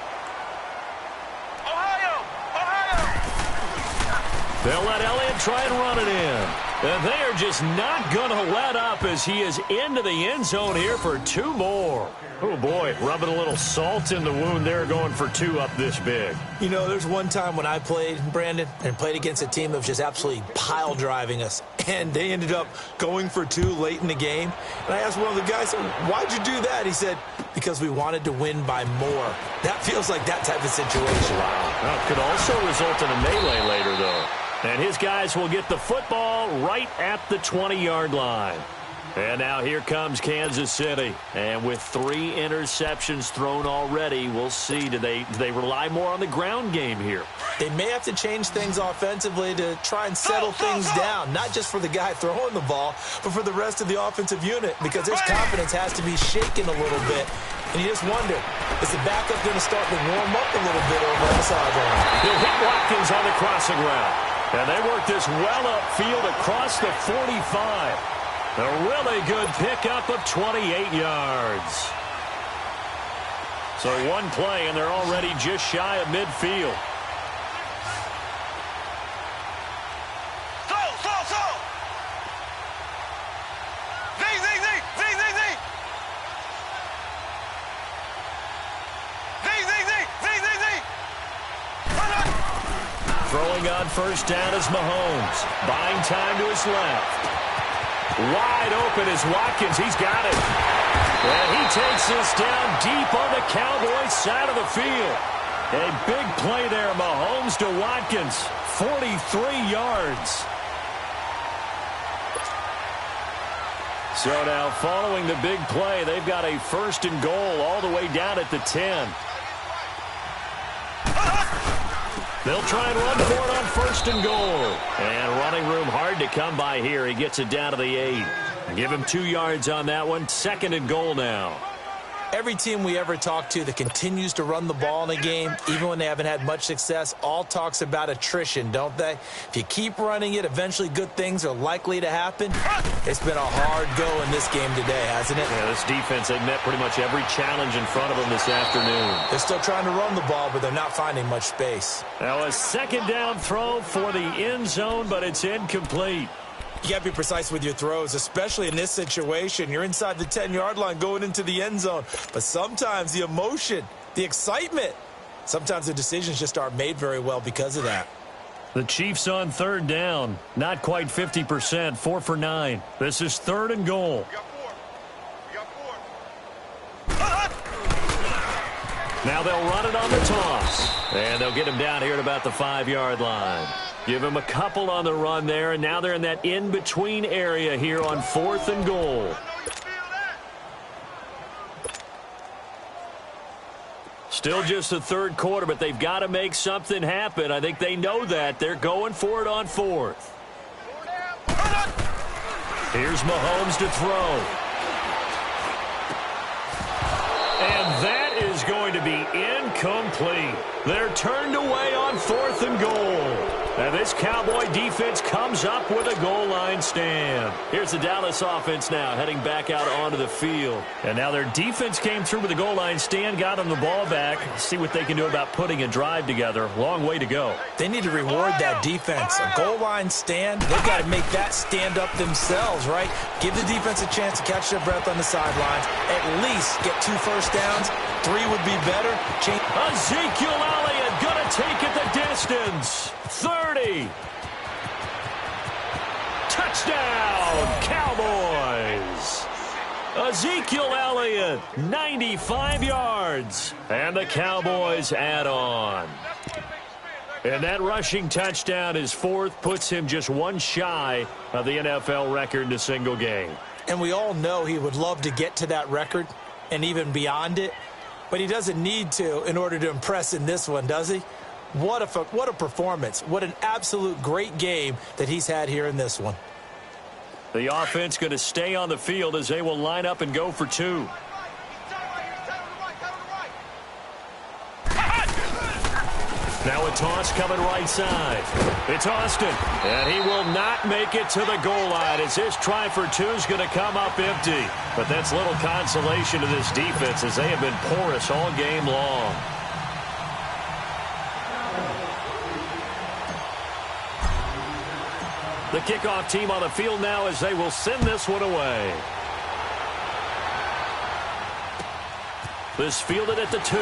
They'll let Elliott try and run it in. And they are just not going to let up as he is into the end zone here for two more. Oh, boy, rubbing a little salt in the wound there, going for two up this big. You know, there's one time when I played, Brandon, and played against a team that was just absolutely pile driving us. And they ended up going for two late in the game. And I asked one of the guys, why'd you do that? He said, because we wanted to win by more. That feels like that type of situation. Wow. Well, it could also result in a melee later, though. And his guys will get the football right at the 20-yard line. And now here comes Kansas City. And with 3 interceptions thrown already, we'll see. Do they rely more on the ground game here? They may have to change things offensively to try and settle things down, not just for the guy throwing the ball, but for the rest of the offensive unit, because his confidence has to be shaken a little bit. And you just wonder, is the backup going to start to warm up a little bit over on the sideline? He'll hit Watkins on the crossing route. And they work this well upfield across the 45. A really good pickup of 28 yards. So one play, and they're already just shy of midfield. Throwing on first down is Mahomes. Buying time to his left. Wide open is Watkins. He's got it. And he takes this down deep on the Cowboys side of the field. A big play there, Mahomes to Watkins. 43 yards. So now following the big play, they've got a first and goal all the way down at the 10. They'll try and run for it on first and goal. And running room hard to come by here. He gets it down to the 8. Give him 2 yards on that one. Second and goal now. Every team we ever talk to that continues to run the ball in a game, even when they haven't had much success, all talks about attrition, don't they? If you keep running it, eventually good things are likely to happen. It's been a hard go in this game today, hasn't it? Yeah, this defense, they've met pretty much every challenge in front of them this afternoon. They're still trying to run the ball, but they're not finding much space. Now a second down throw for the end zone, but it's incomplete. You got to be precise with your throws, especially in this situation. You're inside the 10-yard line going into the end zone. But sometimes the emotion, the excitement, sometimes the decisions just aren't made very well because of that. The Chiefs on third down. Not quite 50%, 4 for 9. This is third and goal. Now they'll run it on the toss. And they'll get him down here at about the 5-yard line. Give him a couple on the run there, and now they're in that in-between area here on fourth and goal. Still just the third quarter, but they've got to make something happen. I think they know that. They're going for it on fourth. Here's Mahomes to throw. And that is going to be incomplete. They're turned away on fourth and goal. And this Cowboy defense comes up with a goal line stand. Here's the Dallas offense now heading back out onto the field. And now their defense came through with a goal line stand, got them the ball back. See what they can do about putting a drive together. Long way to go. They need to reward that defense. A goal line stand, they've got to make that stand up themselves, right? Give the defense a chance to catch their breath on the sidelines. At least get 2 first downs. 3 would be better. Ezekiel Elliott going to take it the distance. 30. Touchdown, Cowboys. Ezekiel Elliott, 95 yards. And the Cowboys add on. And that rushing touchdown is fourth, puts him just one shy of the NFL record in a single game. And we all know he would love to get to that record and even beyond it. But he doesn't need to in order to impress in this one, does he? What a performance. What an absolute great game that he's had here in this one. The offense going to stay on the field as they will line up and go for 2. Now a toss coming right side. It's Austin. And he will not make it to the goal line as his try for two is going to come up empty. But that's little consolation to this defense as they have been porous all game long. The kickoff team on the field now as they will send this one away. This fielded at the 2.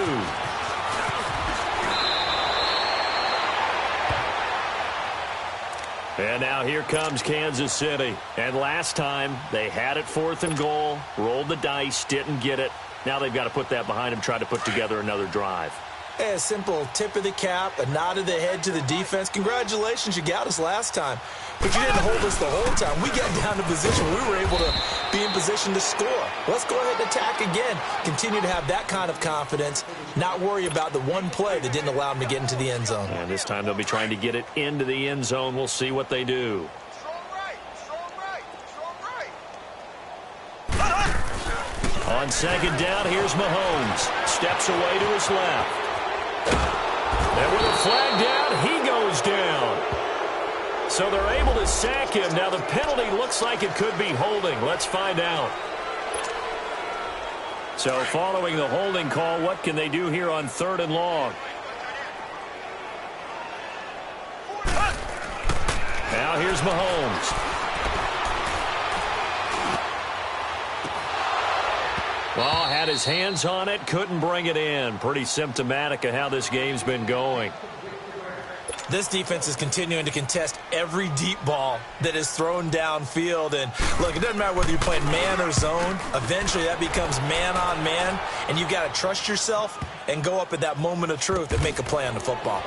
And now here comes Kansas City. And last time they had it 4th and goal, rolled the dice, didn't get it. Now they've got to put that behind them, try to put together another drive. A simple tip of the cap, a nod of the head to the defense. Congratulations, you got us last time. But you didn't hold us the whole time. We got down to position. We were able to be in position to score. Let's go ahead and attack again. Continue to have that kind of confidence, not worry about the one play that didn't allow them to get into the end zone. And this time they'll be trying to get it into the end zone. We'll see what they do. On second down, here's Mahomes. Steps away to his left. And with a flag down, he goes down. So they're able to sack him. Now the penalty looks like it could be holding. Let's find out. So following the holding call, what can they do here on 3rd and long? Now here's Mahomes. Well, had his hands on it, couldn't bring it in. Pretty symptomatic of how this game's been going. This defense is continuing to contest every deep ball that is thrown downfield. And, look, it doesn't matter whether you're playing man or zone. Eventually, that becomes man-on-man, and you've got to trust yourself and go up at that moment of truth and make a play on the football.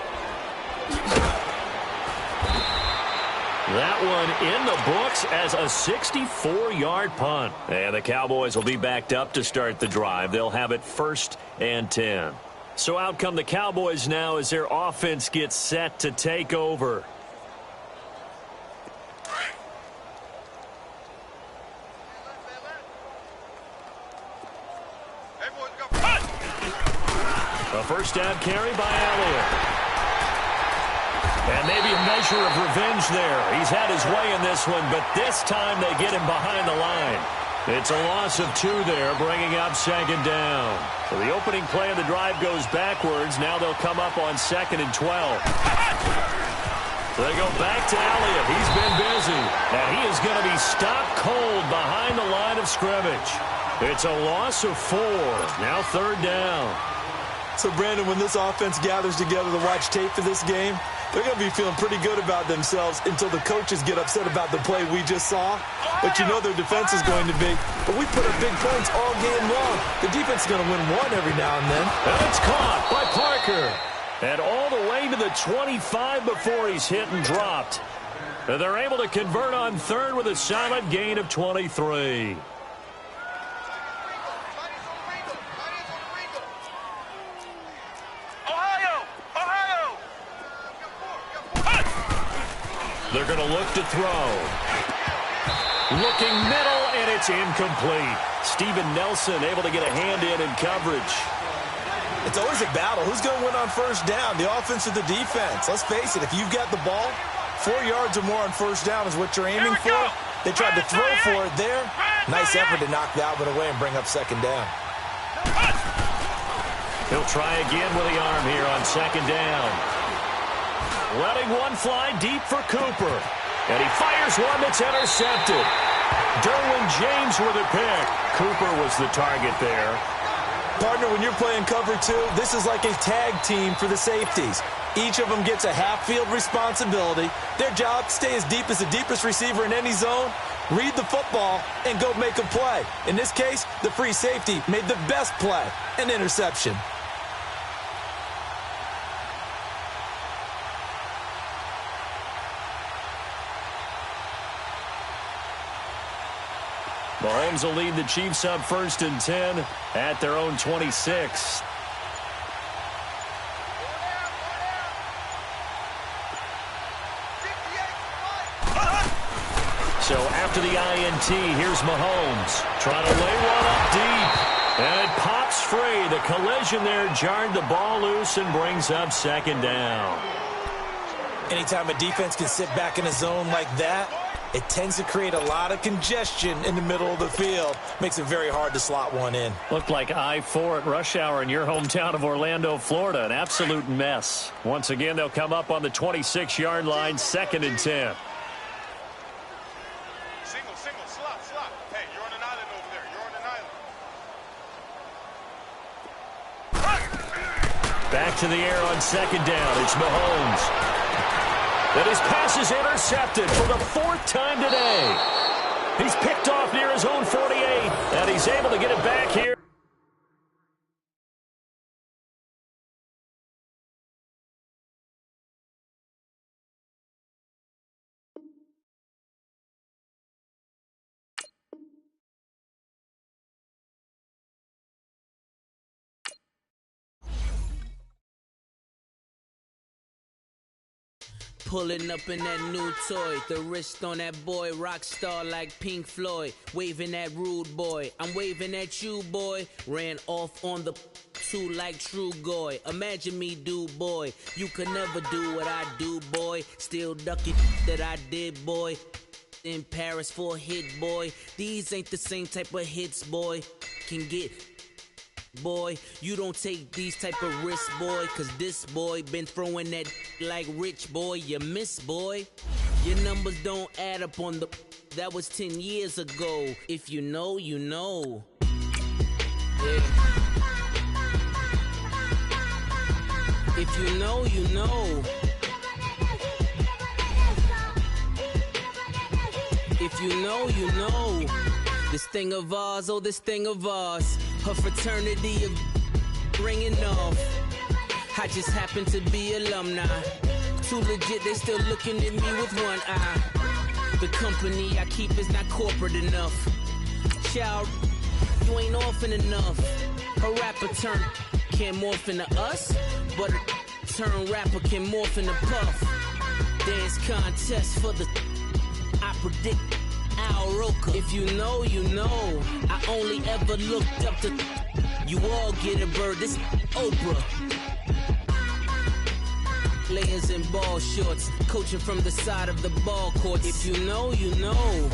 That one in the books as a 64-yard punt. And the Cowboys will be backed up to start the drive. They'll have it 1st and 10. So out come the Cowboys now as their offense gets set to take over. A first down carry by Elliott. And maybe a measure of revenge there. He's had his way in this one, but this time they get him behind the line. It's a loss of 2 there, bringing up 2nd down. So the opening play of the drive goes backwards. Now they'll come up on 2nd and 12. So they go back to Elliott. He's been busy. And he is going to be stopped cold behind the line of scrimmage. It's a loss of 4. Now 3rd down. So, Brandon, when this offense gathers together to watch tape for this game, they're going to be feeling pretty good about themselves until the coaches get upset about the play we just saw. But you know their defense is going to be. But we put up big points all game long. The defense is going to win one every now and then. And it's caught by Parker. And all the way to the 25 before he's hit and dropped. And they're able to convert on 3rd with a solid gain of 23. They're going to look to throw. Looking middle, and it's incomplete. Steven Nelson able to get a hand in coverage. It's always a battle. Who's going to win on 1st down, the offense or the defense? Let's face it, if you've got the ball, 4 yards or more on 1st down is what you're aiming for. They tried to throw for it there. Nice effort to knock that one away and bring up 2nd down. He'll try again with the arm here on 2nd down. Letting one fly deep for Cooper. And he fires one that's intercepted. Derwin James with a pick. Cooper was the target there. Partner, when you're playing cover 2, this is like a tag team for the safeties. Each of them gets a half-field responsibility. Their job, stay as deep as the deepest receiver in any zone, read the football, and go make a play. In this case, the free safety made the best play, an interception. Mahomes will lead the Chiefs up 1st and 10 at their own 26. So after the INT, here's Mahomes trying to lay one up deep. And it pops free. The collision there jarred the ball loose and brings up second down. Anytime a defense can sit back in a zone like that, it tends to create a lot of congestion in the middle of the field. Makes it very hard to slot one in. Looked like I-4 at rush hour in your hometown of Orlando, Florida. An absolute mess. Once again, they'll come up on the 26-yard line, 2nd and 10. Single, slot. Hey, you're on an island over there. You're on an island. Back to the air on 2nd down. It's Mahomes. And his pass is intercepted for the 4th time today. He's picked off near his own 48, and he's able to get it back here. Pulling up in that new toy, the wrist on that boy, rock star like Pink Floyd, waving at rude boy, I'm waving at you boy, ran off on the two like True Goy, imagine me do boy, you could never do what I do boy, still ducking that I did boy, in Paris for a hit boy, these ain't the same type of hits boy, can get boy, you don't take these type of risks, boy, cause this boy been throwing that like rich boy, you miss, boy. Your numbers don't add up on the, that was 10 years ago. If you know, you know. Yeah. If you know, you know. If you know, you know. This thing of ours, oh, this thing of ours. Her fraternity of ringing off. I just happen to be alumni. Too legit, they still looking at me with one eye. The company I keep is not corporate enough. Child, you ain't orphan enough. A rapper turn can't morph into us, but a turn rapper can morph into Puff. Dance contest for the, I predict Al Roker. If you know, you know. I only ever looked up to, you all get a bird, this Oprah. Layers in ball shorts, coaching from the side of the ball court. If you know, you know.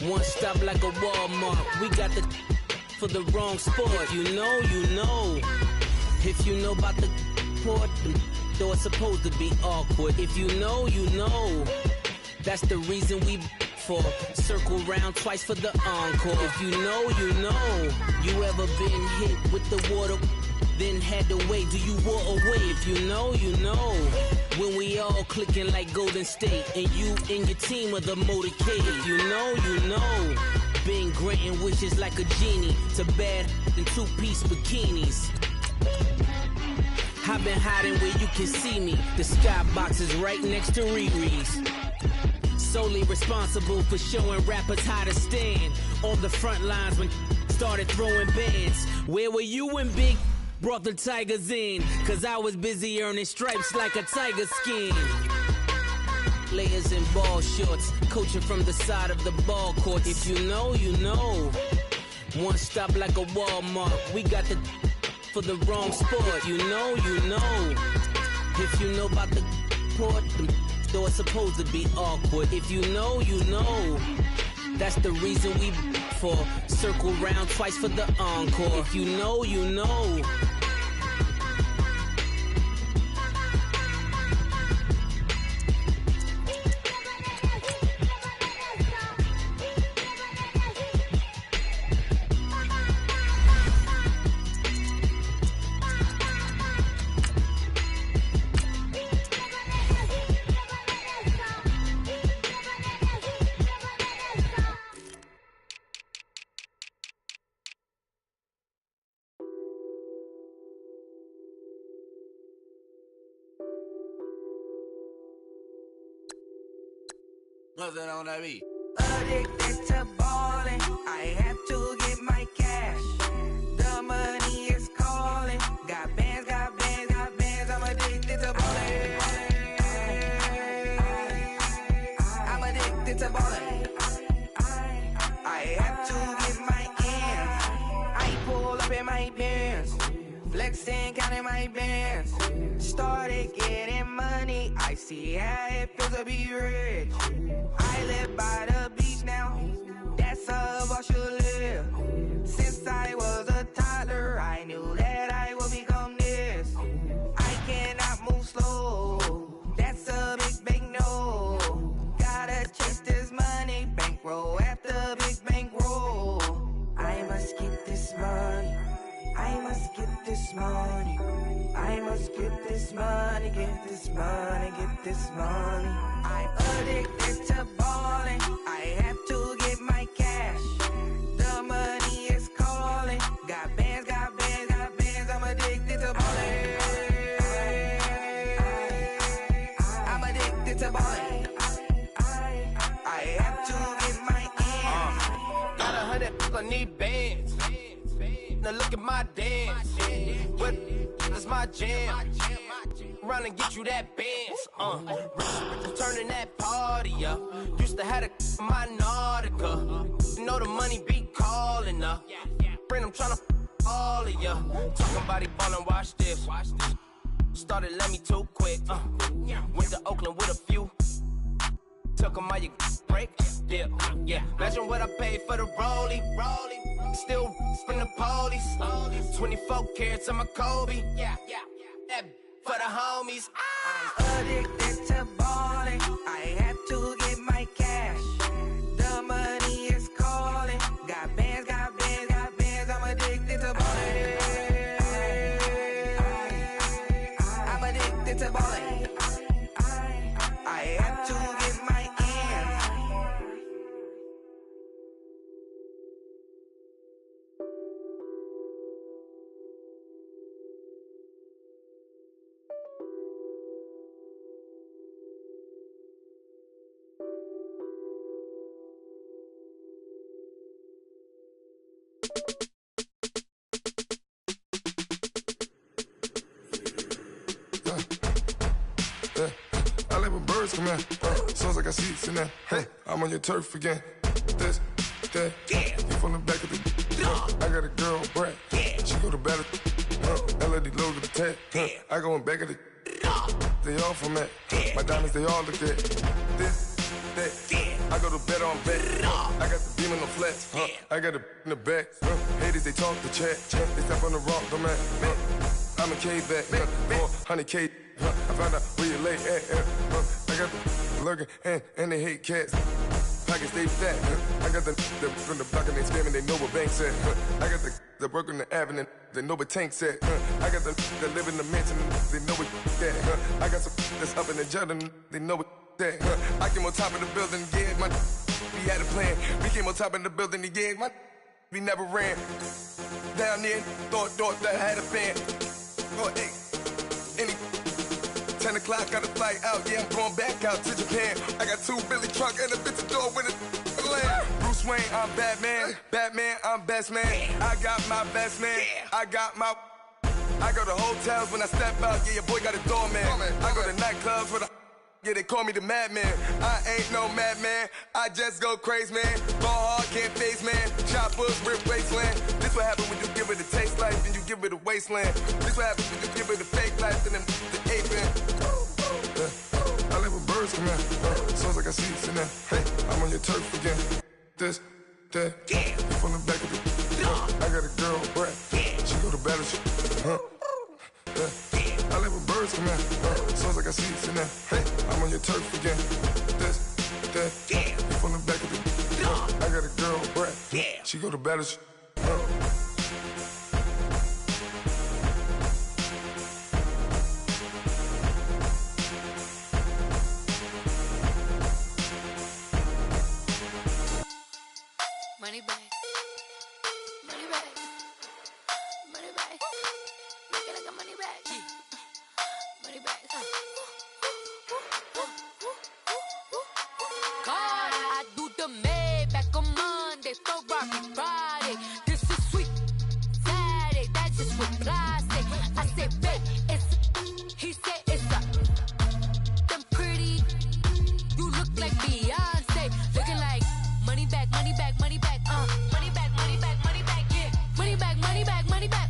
One stop like a Walmart, we got the for the wrong sport. If you know, you know. If you know about the port, though it's supposed to be awkward. If you know, you know. That's the reason we for circle round twice for the encore. If you know, you know. You ever been hit with the water, then had to wait? Do you walk away? If you know, you know. When we all clicking like Golden State, and you and your team are the motorcade. If you know, you know. Been granting wishes like a genie to bad in two-piece bikinis. I've been hiding where you can see me. The skybox is right next to Riri's. Solely responsible for showing rappers how to stand on the front lines when started throwing bands. Where were you when Big brought the Tigers in? Cause I was busy earning stripes like a tiger skin. Layers in ball shorts, coaching from the side of the ball court. If you know, you know. One stop like a Walmart, we got the for the wrong sport. If you know, you know. If you know about the port, though it's supposed to be awkward. If you know, you know. That's the reason we for circle round twice for the encore. If you know, you know. Nothing on that beat. Addicted to ballin', I have to get my cash. The money is calling. Got bands, got bands, got bands. I'm addicted to ballin'. I'm addicted to ballin'. I have to get my ends. I pull my bands. Flexing, counting my bands. Started getting money. I see how it feels to be rich. I live by the beach now. That's how I should live. Since I was a toddler, I knew that I would become this. I cannot move slow. That's a big no. Gotta chase this money. Bankroll after big bankroll. I must get this money. I must get this money. I must get this money, get this money, get this money. I'm addicted to balling. I have to get my cash. The money is calling. Got bands, got bands, got bands. I'm addicted to balling. I'm addicted to balling. I have to get my ends. Got 100, I need bands. Now look at my dance. What is my jam? Run and get you that bands. Turning that party up. Used to have a my Nautica. You know the money be calling up. Friend, I'm tryna all of ya. Talking about it ballin', watch this. Started let me too quick. Went to Oakland with a few. Took 'em all you break. Dip. Yeah. Imagine what I paid for the rollie. Still from the police. 24 carats on my Kobe. Yeah. That for the homies. I'm addicted to balling. I have to get my cash. The money is calling. Got bands, got bands, got bands. I'm addicted to balling. I'm addicted to balling. I have to get my ends. I like when birds come in. Sounds like I see it in there. Hey, I'm on your turf again. This, that, you from the back of the. I got a girl, Brad. She go to battle. LED logo the tag. I go in back of the. They all from that. My diamonds, they all look at. This, that. I go to bed on bed. I got the beam in the flats. I got the in the back. Haters, they talk the chat. They step on the rock, the man. I'm a K-back. 400K. I found out where you lay at. I got the lurking and they hate cats. Pockets they fat. I got the from the block and they scamming. They know what banks at. I got the work on the avenue. They know what tanks at. I got the live in the mansion. They know what that. I got some that's up in the Jordan. They know what that. I came on top of the building. Yeah, my we had a plan. We came on top of the building. Yeah, my we never ran. Down there, thought that I had a fan. Oh, hey, any 10 o'clock, got a flight out. Yeah, I'm going back out to Japan. I got 2 Billy truck and a bitch door with a land. Bruce Wayne, I'm Batman. Batman, I'm best man. I got my best man. I got my. I go to hotels when I step out. Yeah, your boy got a doorman. I go to nightclubs with a. Yeah, they call me the madman. I ain't no madman. I just go crazy, man. Ball hard, can't face, man. Choppers, rip wasteland. This what happen when you give it a taste life and you give it a wasteland. This what happen when you give it a fake life and then the aping. I live with birds come in. Sounds like I see it in there. Hey, I'm on your turf again. This, that, you from the back of the. I got a girl, Brad. She go to battle. I live with birds come in. Sounds like I see it in there. Hey, I'm on your turf again. This, that, you from the back of the. I got a girl, Brad. She go to battle. Money back. Money back. Money back. Make it like a money back. Money back. God, I do the Maybach on Monday, Ferrari Friday. This is sweet Saturday, that's just with plastic. I say, babe, it's. He said it's a. Them pretty. You look like Beyonce, looking like money back, money back, money back. Money back, money back, money back, yeah. Money back, money back, money back.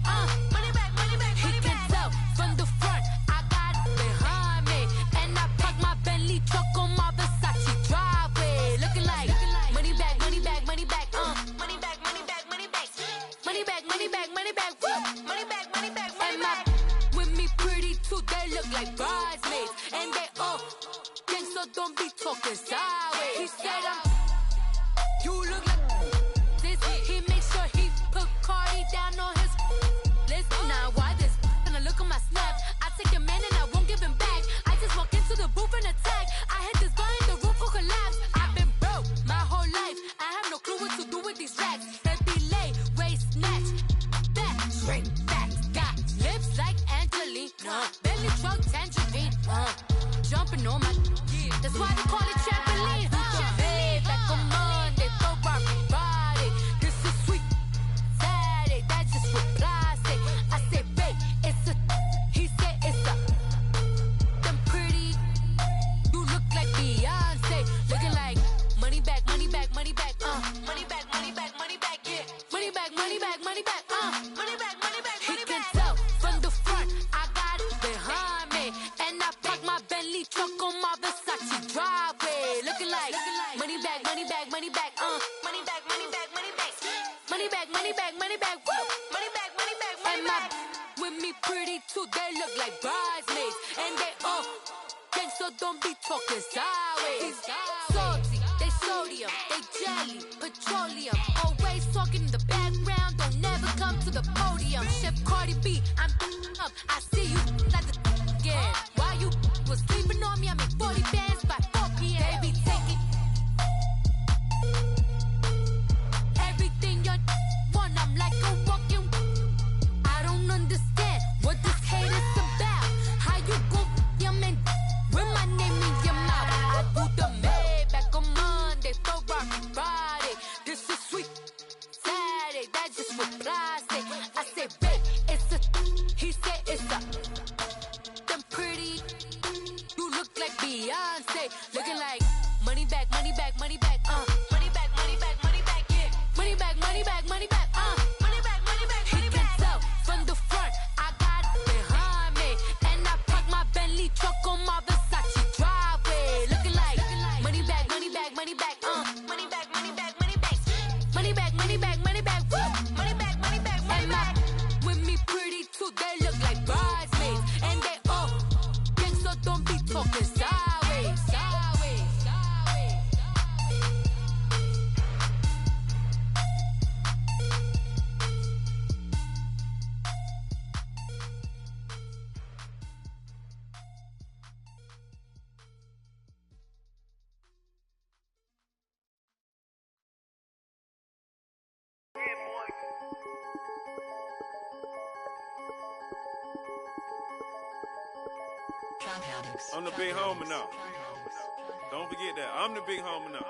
you with these racks. Heavy lay, waist snatch. Back, straight back. Got lips like Angelina. Belly truck tangerine. Jumping on my, that's why they call it trampoline. Hey, back on Monday, throw rock body. This is sweet Saturday, that's just what I say. I say, babe, it's a, he said it's a, them pretty, you look like Beyonce. Looking like money back, money back, money back, money back, money back, money back, yeah. Money back, money back, money back, money back, money back, money back. He can tell from the front, I got it behind me. And I park my Bentley truck on my Versace driveway. Looking like money back, money back, money back, money back, money back, money back. Money back, money back, money back, woo. Money back, money back, money back. With me pretty too, they look like bridesmaids. And they all gang, so don't be talking sideways. Salty, they sodium, they jelly, petroleum. Always talking in the background, don't never come to the podium. Chef Cardi B, I'm up, I see you like the again. While you was sleeping on me, I make 40 bands by 4 p.m. Baby, take it. Everything you want, I'm like a walking. I don't understand what this hate is about. How you go, your man, with my name in your mouth. I do the Maybach on Monday, throw rock Friday. This is sweet Saturday, that's just what I say. I say, babe, it's a, he said it's a, them pretty, you look like Beyonce. Looking like money back, money back, money back, money back, money back, money back, yeah. Money back, money back, money back, money back, money back, money back. He can tell from the front, I got it behind me. And I park my Bentley truck on my Versace driveway. Looking like money back, money back, money back, money back, money back, money back. Money back, money back, money back, woo. Money back, money back, money back. With me pretty too, they look like bridesmaids. And they all gang, so don't be talking sideways. Sideways, sideways. I'm the big homie now. Don't forget that. I'm the big homie now.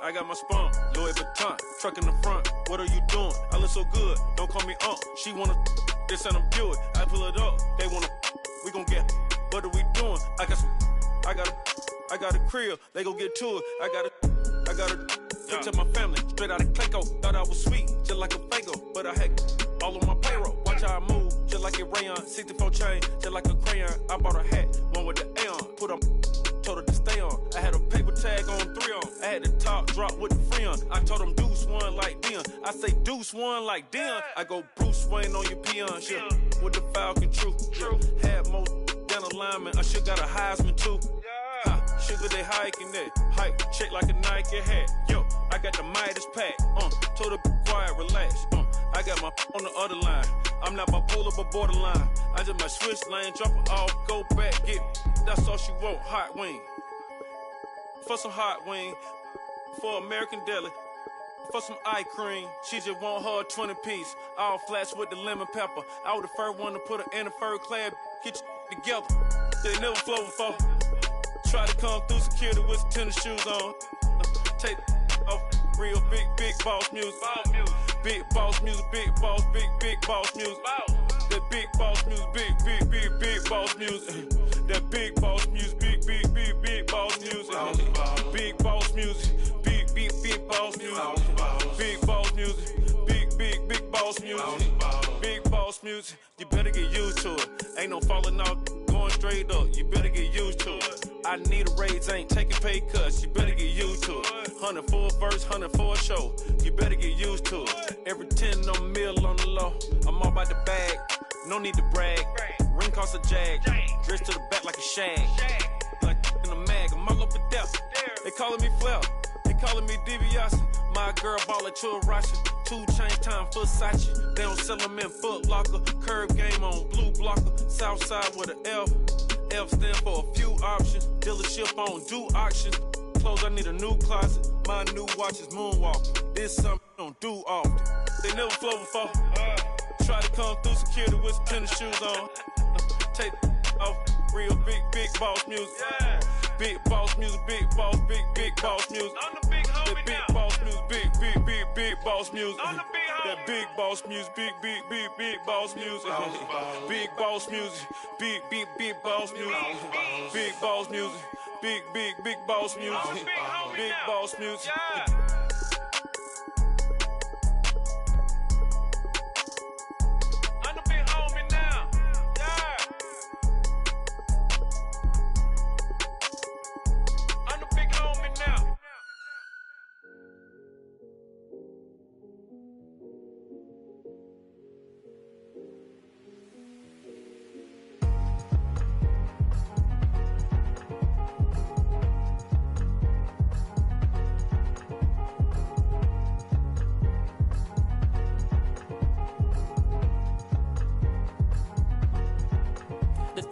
I got my spunk, Louis Vuitton, truck in the front. What are you doing? I look so good. Don't call me She wanna this and I'm Buick. I pull it up. They wanna we gon' get. What are we doing? I got a crib. They gon' get to it. I got a to my family, straight out of Clayco. Thought I was sweet, just like a Fago, but I had all on my payroll. Watch how I move, just like a rayon. 64 chain, just like a crayon. I bought a hat, one with the A on. Put on, told her to stay on. I had a paper tag on 3 on. I had the top drop with the free on. I told them Deuce one like Dion. I say Deuce one like Dion. I go Bruce Wayne on your peon shit. With the Falcon, true. Had more than a lineman. I should got a Heisman too. Sugar, they hiking that. Hike, shake like a Nike hat. Yo, I got the Midas pack. Told her quiet, relax. I got my on the other line. I'm not bipolar, but borderline. I just my switch lane, drop it off, go back, get. That's all she want, hot wing. For some hot wing, for American deli, for some eye cream. She just want her 20 piece, all flats with the lemon pepper. I was the first one to put her in a fur clad. Get you together. They never flow before. Try to come through security with some tennis shoes on. Take off real big boss music. Big boss music, big boss music. That big boss music, big boss music. That big boss music, big boss music. Big boss music, big boss music. Big boss music, big boss music. Big boss music, you better get used to it. Ain't no falling off, going straight up. You better get used to it. I need a raise, ain't taking pay cuts. You better get used to it. 100 for a verse, 100 for a show. You better get used to it. Every 10 on mill on the low. I'm all about the bag, no need to brag. Ring cost a jag, dress to the back like a shag. Like in a mag, I'm all up to death. They calling me Flair, they calling me DiBiase. My girl ball at Churashi. 2 chain time Versace. They don't sell them in Foot Locker. Curve game on blue blocker. Southside with an F. F stand for a few options. Dealership on do auctions. clothes, I need a new closet. My new watch is moonwalking. This something I don't do often. They never flow before. Try to come through security with some tennis shoes on. Take off, real big boss music. Yeah. Big boss music, big boss music. I'm the big homie that big now. Boss music, big boss music. I'm the big homie. That big boss music, big boss music. Big boss music, big boss music. Big boss music, big boss music. Big boss music. Yeah.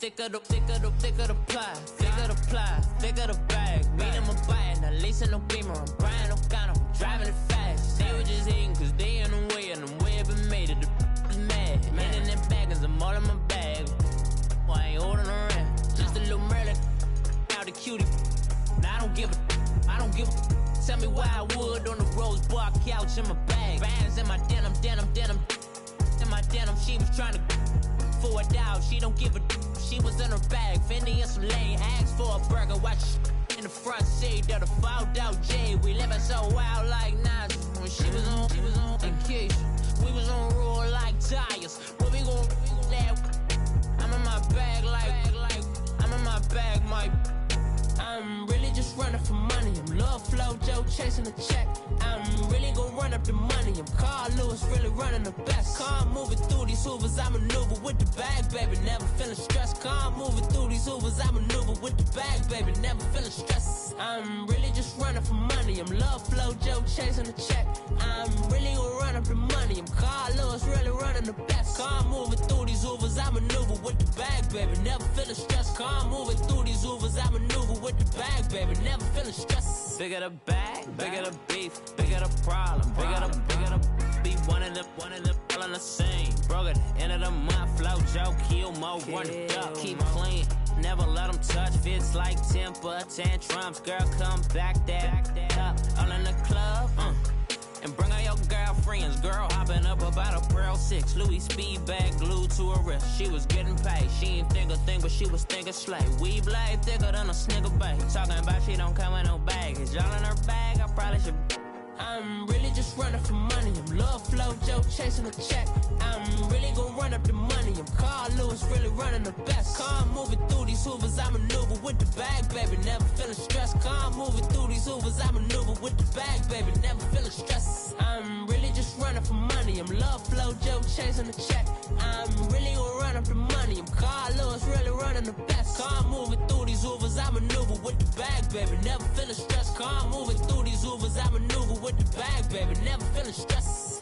Thicker the ply, thicker the bag. Meet him a bite, now leasing no beamer. I'm Brian O'Connor, I'm driving it fast. They were just hating cause they in the way, and the way I've been made it, the is mad. Man in that bag, cause I'm all in my bag. Well, I ain't holding around, just a little Merlin, out the cutie. Now I don't give a, tell me why I would on the rose bar couch in my bag. Bands in my denim. In my denim, she was trying to for a doubt, she don't give a. She was in her bag, Fendi and some lane. Asked for a burger, watch in the front seat of the fouled out J. We living so wild like Nas. When she was on vacation, we was on roll like tires. Where we gon' that? I'm in my bag like I'm in my bag, my. I'm really just running for money. I'm Love Flow Joe chasing a check. I'm really gon' run up the money. I'm Carl Lewis, really running the best. Car moving through these Hoovers, I maneuver with the bag, baby. Never feeling stressed. Car moving through these Hoovers, I maneuver with the bag, baby. Never feeling stressed. I'm really just running for money. I'm Love Flow Joe chasing a check. I'm really gon' run up the money. I'm Carl Lewis, really running the best. Car moving through these Hoovers, I maneuver with the bag, baby. Never feeling stressed. Car moving through these Hoovers, I maneuver with the bag, baby. Never feeling stressed. Bigger the bag, bigger the beef, bigger the problem, bigger the be one of the all on the same. Broke at the end of the month, flow Joe, kill mo, run the duck, keep clean. Never let them touch, fits like temper tantrums. Girl, come back that up, all in the club, and bring all your girlfriends. Girl hopping up about a Pearl 6 Louis speed bag glued to her wrist. She was getting paid, she ain't think a thing, but she was thinking slay. We blade thicker than a snicker bag. Talking about she don't come with no baggage. Y'all in her bag, I probably should. I'm really just running for money. I'm Love Flow Joe chasing a check. I'm really gon' run up the money. I'm Carl Lewis, really running the best. Car moving through these Hoovers, I maneuver with the bag, baby. Never feeling stressed. Car moving through these Hoovers, I maneuver with the bag, baby. Never feeling stressed. I'm really just running for money. I'm Love Flow Joe chasing a check. I'm really gon' run up the money. I'm Carl Lewis, really running the best. Car moving through these Hoovers, I maneuver with the bag, baby. Never feeling stressed. Car moving through these Hoovers, I maneuver with the bag, baby. Never feeling stressed.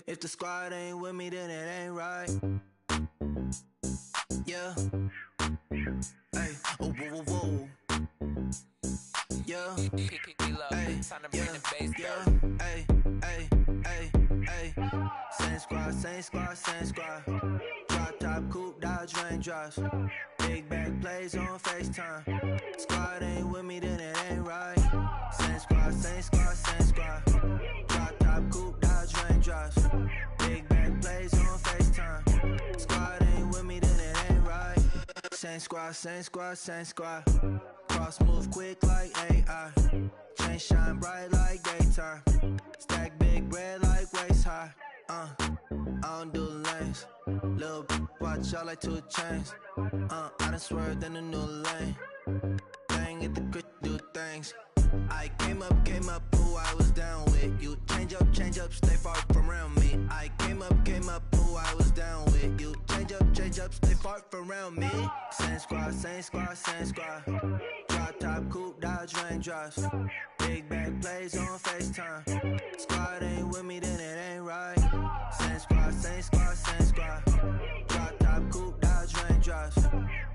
If the squad ain't with me, then it ain't right. Yeah. Hey, oh, whoa, whoa, whoa. Yeah. Hey, yeah. Hey, hey, hey, hey. Same squad. Drop top, coupe, Dodge raindrops. Big back plays on FaceTime. Squad ain't with me, then it ain't right. Same squad. Drop top, coupe, Dodge raindrops. Big back plays on FaceTime. Squad ain't with me, then it ain't right. Same squad. Cross move quick like AI. Chain shine bright like daytime. Stack big bread like waist high. I don't do lanes. Lil' watch out like 2 chains. I done swerved in a new lane. Bang at the crit, do things. I came up, who I was down with. You change up, stay far from around me. I came up, who I was down with. You change up, stay far from around me. Same squad. Drop top, coupe, Dodge Dodge raindrops. Big back plays on FaceTime. Squad ain't with me, then it ain't right. Same squad, same squad, same squad. Drop top, coupe, Dodge raindrops.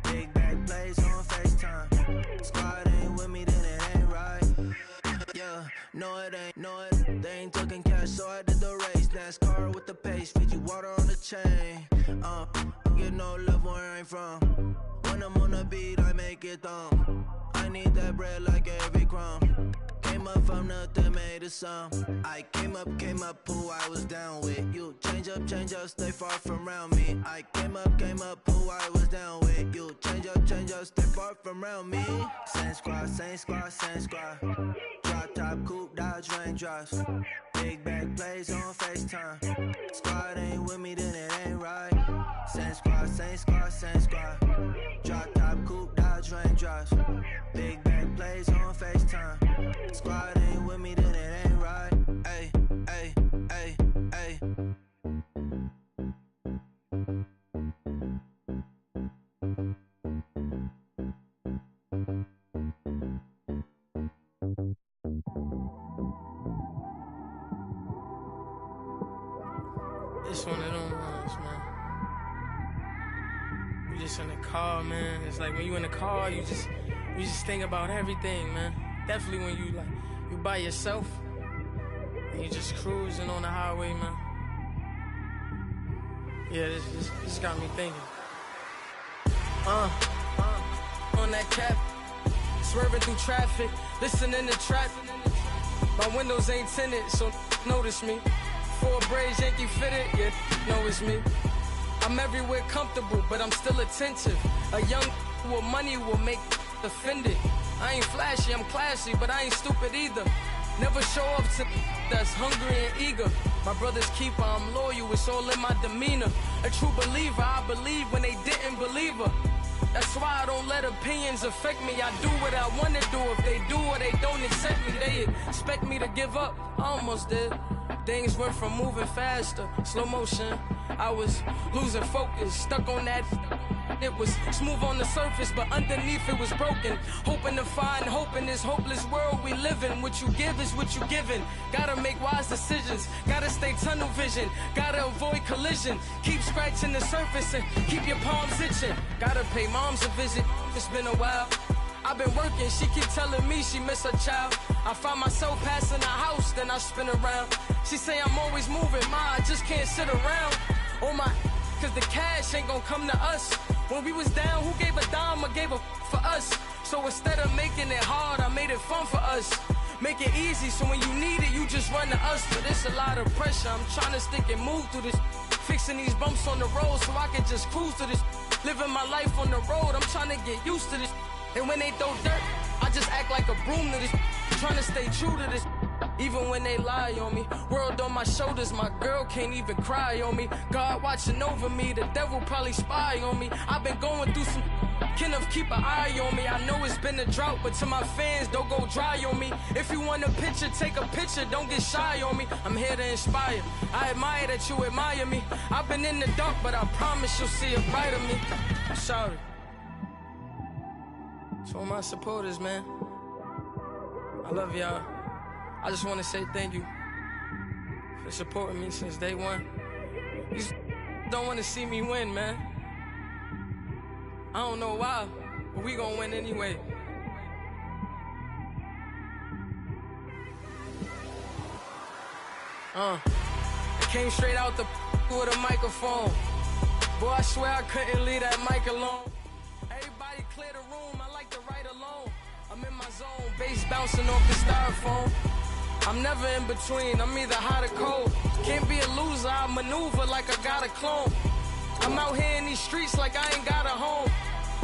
Big back plays on FaceTime. Squad ain't with me, then it ain't right. Yeah, no it ain't, no it. They ain't talking cash, so I did the race. NASCAR with the pace, feed you water on the chain. Get no love where I ain't from. When I'm on the beat, I make it thumb. I need that bread like every crumb. Came up from nothing, made a sum. I came up, who I was down with. You change up, stay far from around me. I came up, who I was down with. You change up, stay far from around me. Same squad, same squad, same squad. Drop top, coupe, Dodge raindrops. Big back plays on FaceTime. Squad ain't with me, then it ain't right. Same squad, same squad, same squad. Drop top, coupe, Dodge raindrops. Big back plays on FaceTime. Squad ain't with me, then it ain't right. Ay, ay, ay, ay. It's one of them ones, man. You just in the car, man. It's like when you in the car, you just think about everything, man. Definitely when you by yourself and you just cruising on the highway, man. Yeah, this got me thinking. On that cap, swerving through traffic, listening to trap. My windows ain't tinted, so notice me. 4 braids, Yankee fitted, yeah, know it's me. I'm everywhere comfortable, but I'm still attentive. A young with money will make offended. I ain't flashy, I'm classy, but I ain't stupid either. Never show up to that's hungry and eager. My brother's keeper, I'm loyal, it's all in my demeanor. A true believer, I believe when they didn't believe her. That's why I don't let opinions affect me. I do what I wanna do. If they do or they don't accept me, they expect me to give up. I almost did. Things went from moving faster, slow motion. I was losing focus, stuck on that. It was smooth on the surface, but underneath it was broken. Hoping to find hope in this hopeless world we live in. What you give is what you given. Gotta make wise decisions. Gotta stay tunnel vision. Gotta avoid collision. Keep scratching the surface and keep your palms itching. Gotta pay moms a visit. It's been a while. I've been working, she keep telling me she miss her child. I find myself passing the house, then I spin around. She say I'm always moving, ma, I just can't sit around. Oh my, cause the cash ain't gonna come to us. When we was down, who gave a dime or gave a for us? So instead of making it hard, I made it fun for us. Make it easy, so when you need it, you just run to us. But it's a lot of pressure, I'm trying to stick and move through this. Fixing these bumps on the road so I can just cruise to this. Living my life on the road, I'm trying to get used to this. And when they throw dirt, I just act like a broom to this. Trying to stay true to this. Even when they lie on me. World on my shoulders, my girl can't even cry on me. God watching over me, the devil probably spy on me. I've been going through some Kenneth, keep an eye on me. I know it's been a drought, but to my fans, don't go dry on me. If you want a picture, take a picture, don't get shy on me. I'm here to inspire. I admire that you admire me. I've been in the dark, but I promise you'll see a brighter me. I'm sorry. To all my supporters, man, I love y'all. I just want to say thank you for supporting me since day one. You just don't want to see me win, man. I don't know why, but we gonna win anyway. I came straight out the with a microphone. Boy, I swear I couldn't leave that mic alone. Everybody clear the room, I like to write alone. I'm in my zone, bass bouncing off the styrofoam. I'm never in between, I'm either hot or cold. Can't be a loser, I maneuver like I got a clone. I'm out here in these streets like I ain't got a home.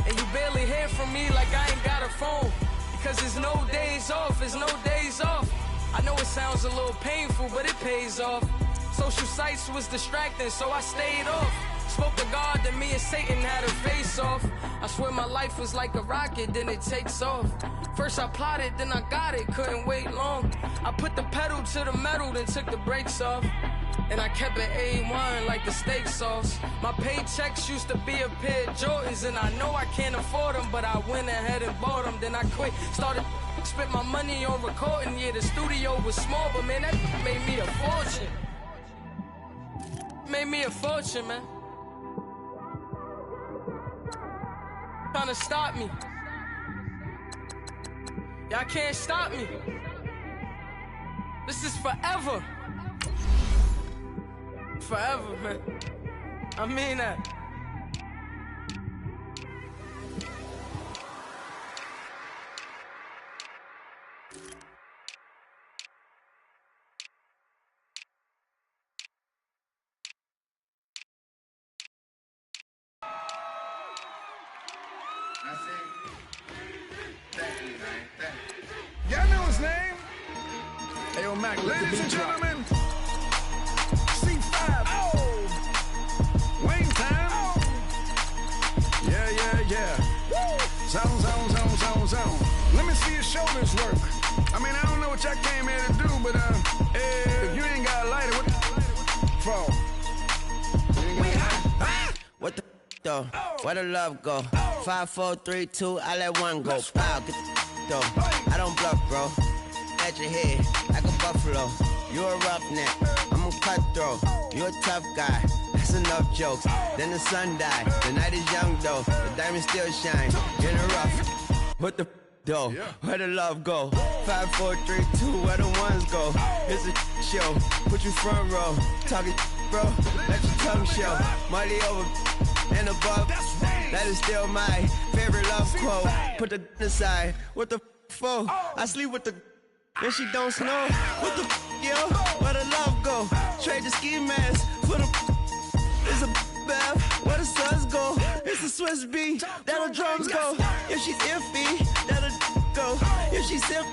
And you barely hear from me like I ain't got a phone. Because there's no days off, there's no days off. I know it sounds a little painful, but it pays off. Social sites was distracting, so I stayed off. Spoke to God, then me and Satan had a face off. I swear my life was like a rocket, then it takes off. First I plotted, then I got it, couldn't wait long. I put the pedal to the metal, then took the brakes off. And I kept it A1 like the steak sauce. My paychecks used to be a pair of Jordans, and I know I can't afford them, but I went ahead and bought them. Then I quit, started Spent my money on recording, yeah, the studio was small, but man, that made me a fortune. Made me a fortune, man. Trying to stop me. Y'all can't stop me. This is forever. Forever, man. I mean that. Y'all know his name? Hey, yo, Mac, ladies and gentlemen, C5. Oh! Wayne time. Oh! Yeah. Zone. Let me see your shoulders work. I mean, I don't know what y'all came here to do, but if you ain't got a lighter, what for? What the though? Where the love go? 5, 4, 3, 2, I let one go. Wow, get the though. I don't bluff, bro. At your head, like a buffalo. You a roughneck, I'm a cutthroat. You a tough guy, that's enough jokes. Then the sun died, the night is young though. The diamonds still shine, in the rough. What the though? Where the love go? 5, 4, 3, 2, where the ones go? It's a show, put you front row. Talking bro, let your tongue show. Money over and above, that is still my favorite love quote. Put the aside, what the for? I sleep with the and she don't snow. What the yo? Where the love go? Trade the ski mask for the it's a bath. Where the suns go? It's a Swiss beat. That'll drums go. If she's iffy, that'll go. If she's sip,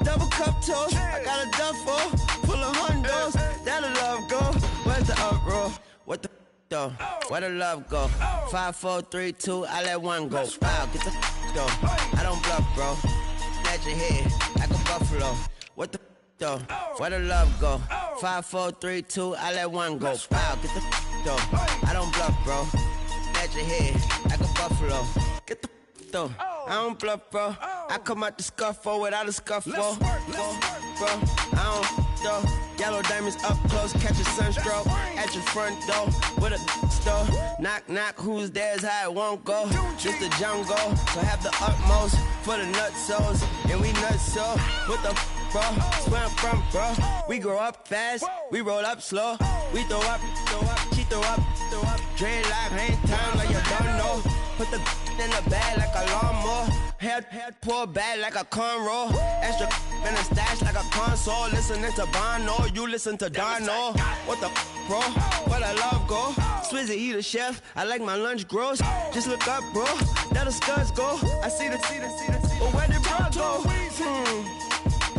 double cup toast. I got a duffel full of hundos. That'll love go. Where's the uproar? What the though? Where the love go? 5, 4, 3, 2, I let one go. Wow, get the though. I don't bluff, bro. At your head, like a buffalo. What the though? Where the love go? 5, 4, 3, 2, I let one go. Wow, get the though. I don't bluff, bro. At your head, like a buffalo. Get the though. I don't bluff, bro. I come out the scuffle without a scuffle. Bro, I don't though. Yellow diamonds up close, catch a sunstroke at your front door with a store. Knock, knock, who's there's how it won't go. Just the jungle, so have the utmost for the nutsos. And we nuts so, what the bro? Where I'm from, bro. We grow up fast, we roll up slow. We throw up, she throw up. Dreadlock, ain't time like you don't know. Put the in the bag like a lawnmower. Hair pull back like a cornrow. Extra in the stash like a console. Listening to Bono, you listen to Dono. What the bro? Where the love go? Swizzy, he the chef. I like my lunch gross. Just look up, bro. There the scuds go. I see the. But where did bro go?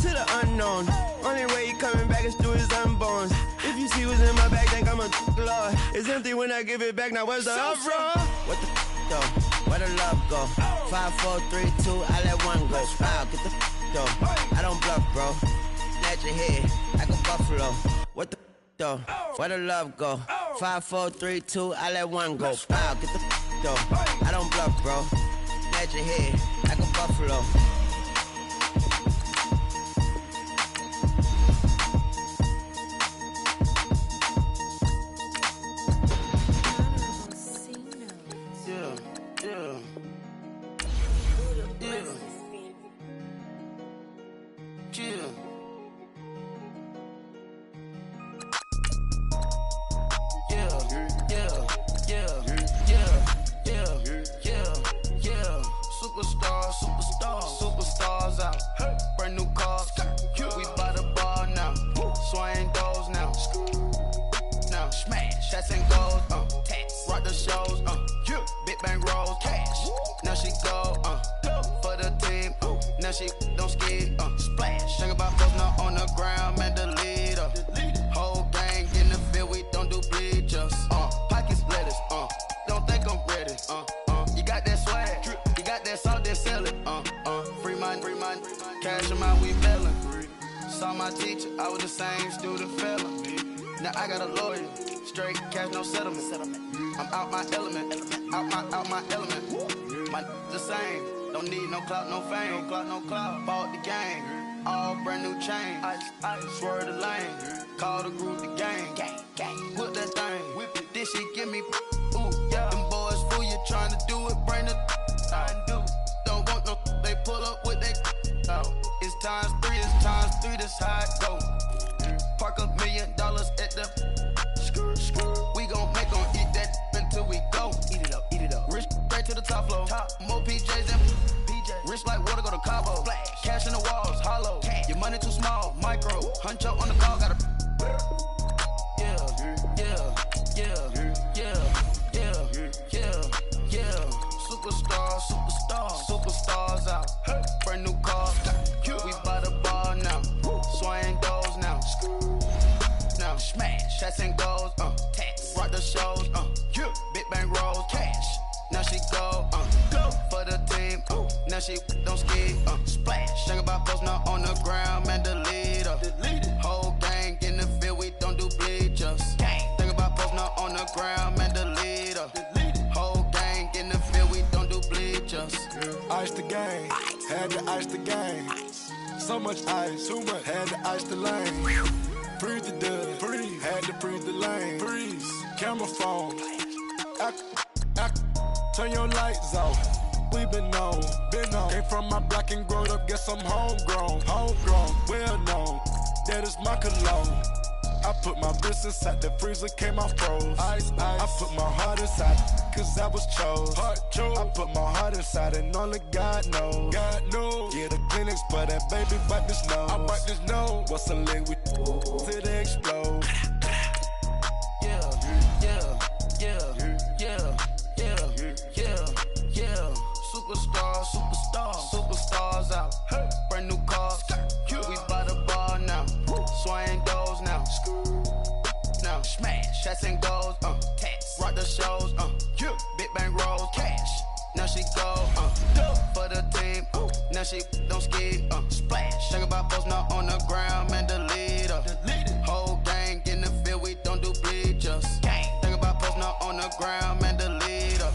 To the unknown. Only way he coming back is through his unborns. If you see what's in my bag, think I'm a lord. It's empty when I give it back. Now where's the uproar? What the though? Where the love go? 5, 4, 3, 2, I let one go. Wow, get the though. I don't bluff, bro. At your head, like a buffalo. What the though? Where the love go? 5, 4, 3, 2, I let one go. Wow, get the though. I don't bluff, bro. At your head, like a buffalo. Superstars out. Brand new cars. We by the bar now. Swaying doors now. Now smash. Shots and goals. Rock the shows. Big bang rolls. Cash. Now she go. For the team. Now she don't skid. Splash. Think about posting up on the ground. Man, the leader. Whole gang in the field. We don't do bleachers. Pockets lettuce. Don't think I'm ready. You got that swag. You got that salt, then sell it. Free mind. Cash amount, we bailing. Saw my teacher, I was the same student fella. Now I got a lawyer. Straight cash, no settlement. I'm out my element. Out my element. My the same. Don't need no clout, no fame. No clout, no clout. Bought the game. All brand new chain. I swerve the lane. Call the group the gang. Whip that thing. Whip it. This shit give me. Ooh, yeah. Them boys fool you trying to do it. Bring the. Don't want no. They pull up with they. It's times 3. It's times 3. This how it go. Park $1 million at the. We gon' make 'em eat that until we go. Eat it up, eat it up. Rich straight to the top floor. More PJs than PJ. Rich like water, go to Cabo. Cash in the walls, hollow. Your money too small, micro. Huncho on the call, gotta. Superstars out. Brand new car. We by the bar now. Swaying doors now. Now smash, shots and goals. Tax, rock the shows. Big bang rolls, cash. Now she go for the team. Now she don't ski. Splash, think about post now on the ground, man. Delete her. Whole gang in the field, we don't do bleachers. Think about post now on the ground, man. Delete her. Whole gang in the field, we don't do bleachers. Ice the game, had to ice the game. So much ice, too much, had to ice the lane. Freeze the dust, freeze, had to freeze the lane. Freeze, camera phone. Turn your lights off. We been on. Came from my block and growed up, guess I'm homegrown, well known. That is my cologne. I put my wrist inside the freezer, came off froze. Ice. I put my heart inside, cause I was chose. I put my heart inside and only God knows. Yeah, the clinics, but that baby bite this nose. I bite this nose. What's a leg with till they explode? Superstars out. Brand new cars. We by the bar now. Swaying doors now. Now smash, shots and goals. Tax, rock the shows. Big bang rolls, cash. Now she go for the team. Now she don't ski. Splash, think about post now on the ground, man. Delete her. Whole gang in the field, we don't do bleachers. Think about post now on the ground, man. Delete her.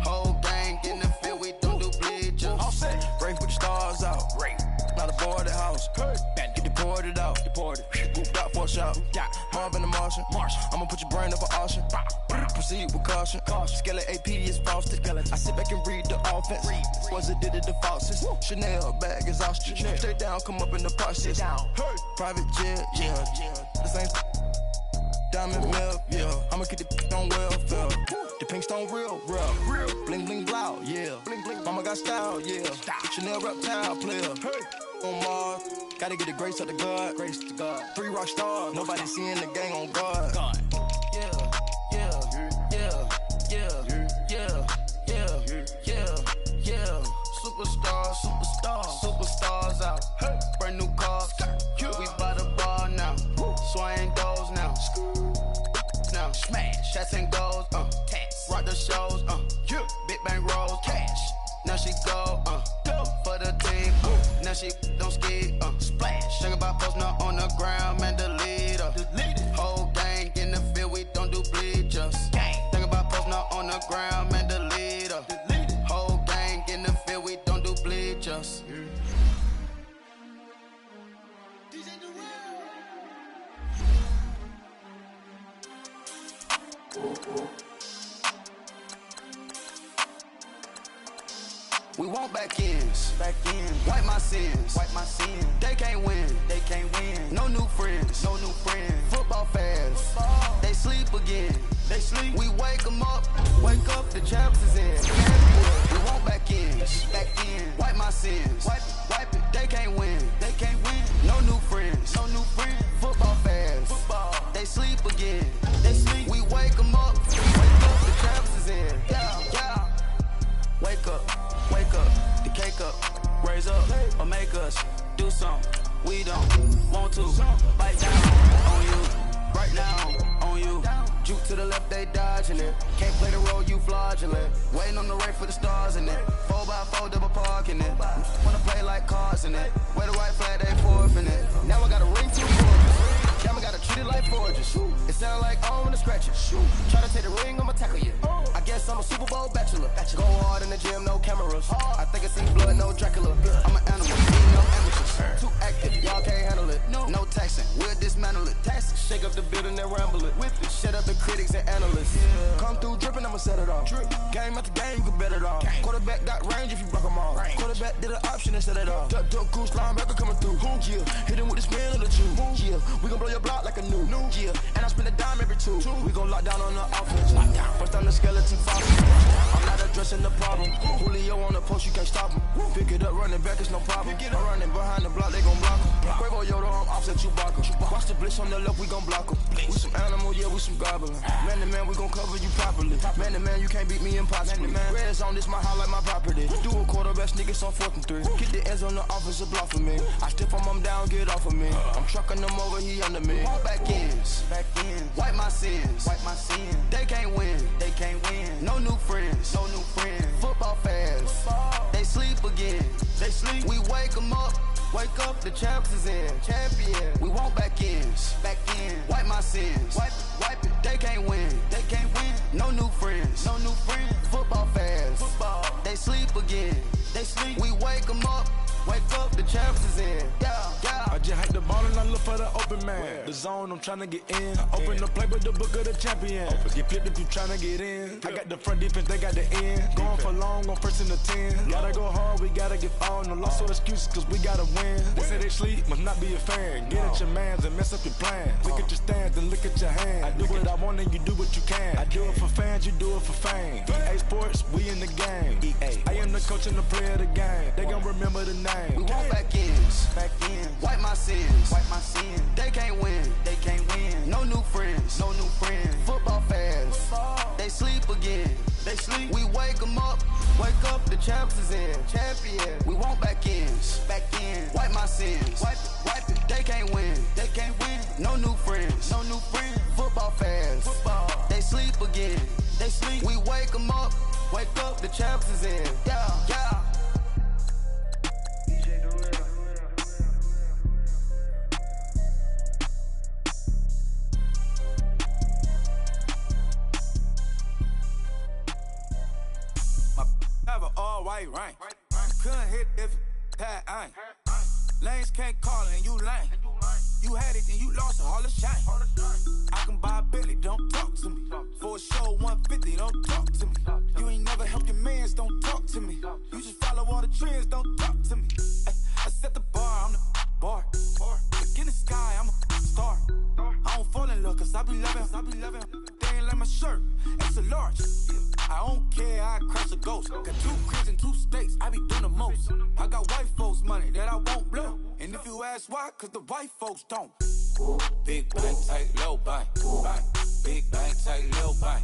Whole gang in the field, we don't do bleachers. All set. Break with the stars out. Not a boarded house. Get deported out. Moved out for a shot. Marvin the Martian. I'ma put your brain up for auction. Proceed with caution. Skeleton AP is frosted. I sit back and read the offense. Was it did it the faucets? Chanel bag is ostrich. Stay down, come up in the process. Private jet, the same diamond milk, I'ma keep the on welfare. The pink stone real. Bling bling blow, Bling bling. Mama got style, Chanel reptile player. On Mars, gotta get the grace of the God. 3 rock stars, nobody seeing the gang on guard. Superstars out. Brand new cars. We by the bar now. Swaying doors now. Now smash, shots and goals. Tax, rock the shows. Big bang rolls, cash. Now she go for the team. Now she don't ski. Splash, think about post now on the ground, man. Delete her. Whole gang in the field, we don't do bleachers. Think about post now on the ground, man. Delete her. Whole gang in the field, we don't do bleachers. We want back ends. Wipe my sins. They can't win. No new friends. Football fans. They sleep again. We wake them up. The champs is in. We want back ends. Wipe my sins. Wipe it. They can't win. No new friends. Football fans. They sleep again. We wake them up. The champs is in. Yeah. Wake up, the cake up, raise up, or make us do something we don't want to. Bite down on you, right now on you. Juke to the left, they dodging it. Can't play the role, you fraudulent. Waiting on the right for the stars in it. 4x4 double parking it. Wanna play like cars in it. Wear the white flag, they forfeiting it. Now I got a ring to the fortress. Camera gotta treat it like forges. It sound like I wanna scratch it. Try to take the ring, I'ma tackle you. I guess I'm a Super Bowl bachelor. Go hard in the gym, no cameras. I think Nigga see blood, no Dracula. I'm an animal, ain't no amateurs. Too active, y'all can't handle it. No taxing, we'll dismantle it. Taxing, shake up the building and ramble it. Whip it, shut up the critics and analysts. Come through dripping, I'ma set it off. Game after game, you can bet it off. Quarterback got range if you block them all. Quarterback did an option and set it off. Duck goose linebacker coming through. Yeah, hit him with the spin of the two. Yeah, we gon' blow your block like a new. Yeah, and I spend a dime every two. We gon' lock down on the offense. First on the skeleton fossil. I'm not addressing the problem. Julio on the post, you can't stop him. Pick it up, running back, it's no problem. I'm running behind the block, they gon' block him. Quavo Yoda, I'm offset Chewbacca. Watch the blitz on the left, we gon' block him. We some animal, yeah, we some goblin. Man to man, we gon' cover you properly. Man to man, you can't beat me impossibly. Red zone, this my highlight, my property. Do a quarterback, niggas on 4th and 3. Get the ends on the offensive block for me. I stiff him down, get off of me. I'm trucking them over, he under me. Back ends, wipe my sins, They can't win, No new friends, Football fans, they sleep again. We wake them up. Wake up, the champs is in. Champion. We want back ends. Wipe my sins. Wipe it. They can't win. No new friends. Football fans. They sleep again. We wake them up. Wake up, the champs is in. Yeah. I just hike the ball and I look for the open man. The zone, I'm tryna get in. Open the play with the book of the champion. Get flipped if you tryna get in. I got the front defense, they got the end. Going for long, on 1st and the 10. Gotta go hard, we gotta get all. No loss or excuses, cause we gotta win. They say they sleep, must not be a fan. Get at your mans and mess up your plans. Look at your stands and look at your hands. I do what I want and you do what you can. I do it for fans, you do it for fame. EA Sports, we in the game. I am the coach and the player of the game. They gon' remember the name. We want back ends. Wipe my sins. They can't win. No new friends. Football fans. They sleep again. We wake them up. Wake up, the champs is in. Champion. We want back ends. Wipe my sins. Wipe it. They can't win. No new friends. Football fans. They sleep again. We wake them up. Wake up, the champs is in. Yeah. Have an all-white rank. Couldn't hit if that ain't. Lanes can't call and you lame. You had it and you lost all the shine. I can buy a Billy, don't talk to me. For a show 150, don't talk to me. You ain't never helped your mans, don't talk to me. You just follow all the trends, don't talk to me. I set the bar, I'm the bar. Look in the sky, I'm a star. I don't fall in love cause I be loving. They ain't like my shirt, it's a large. I don't care, I crush a ghost. Got 2 cribs in 2 states, I be doing the most. I got white folks' money that I won't blow. And if you ask why, cause the white folks don't. Big bank, tight, low bank. Big bank, tight, low bank.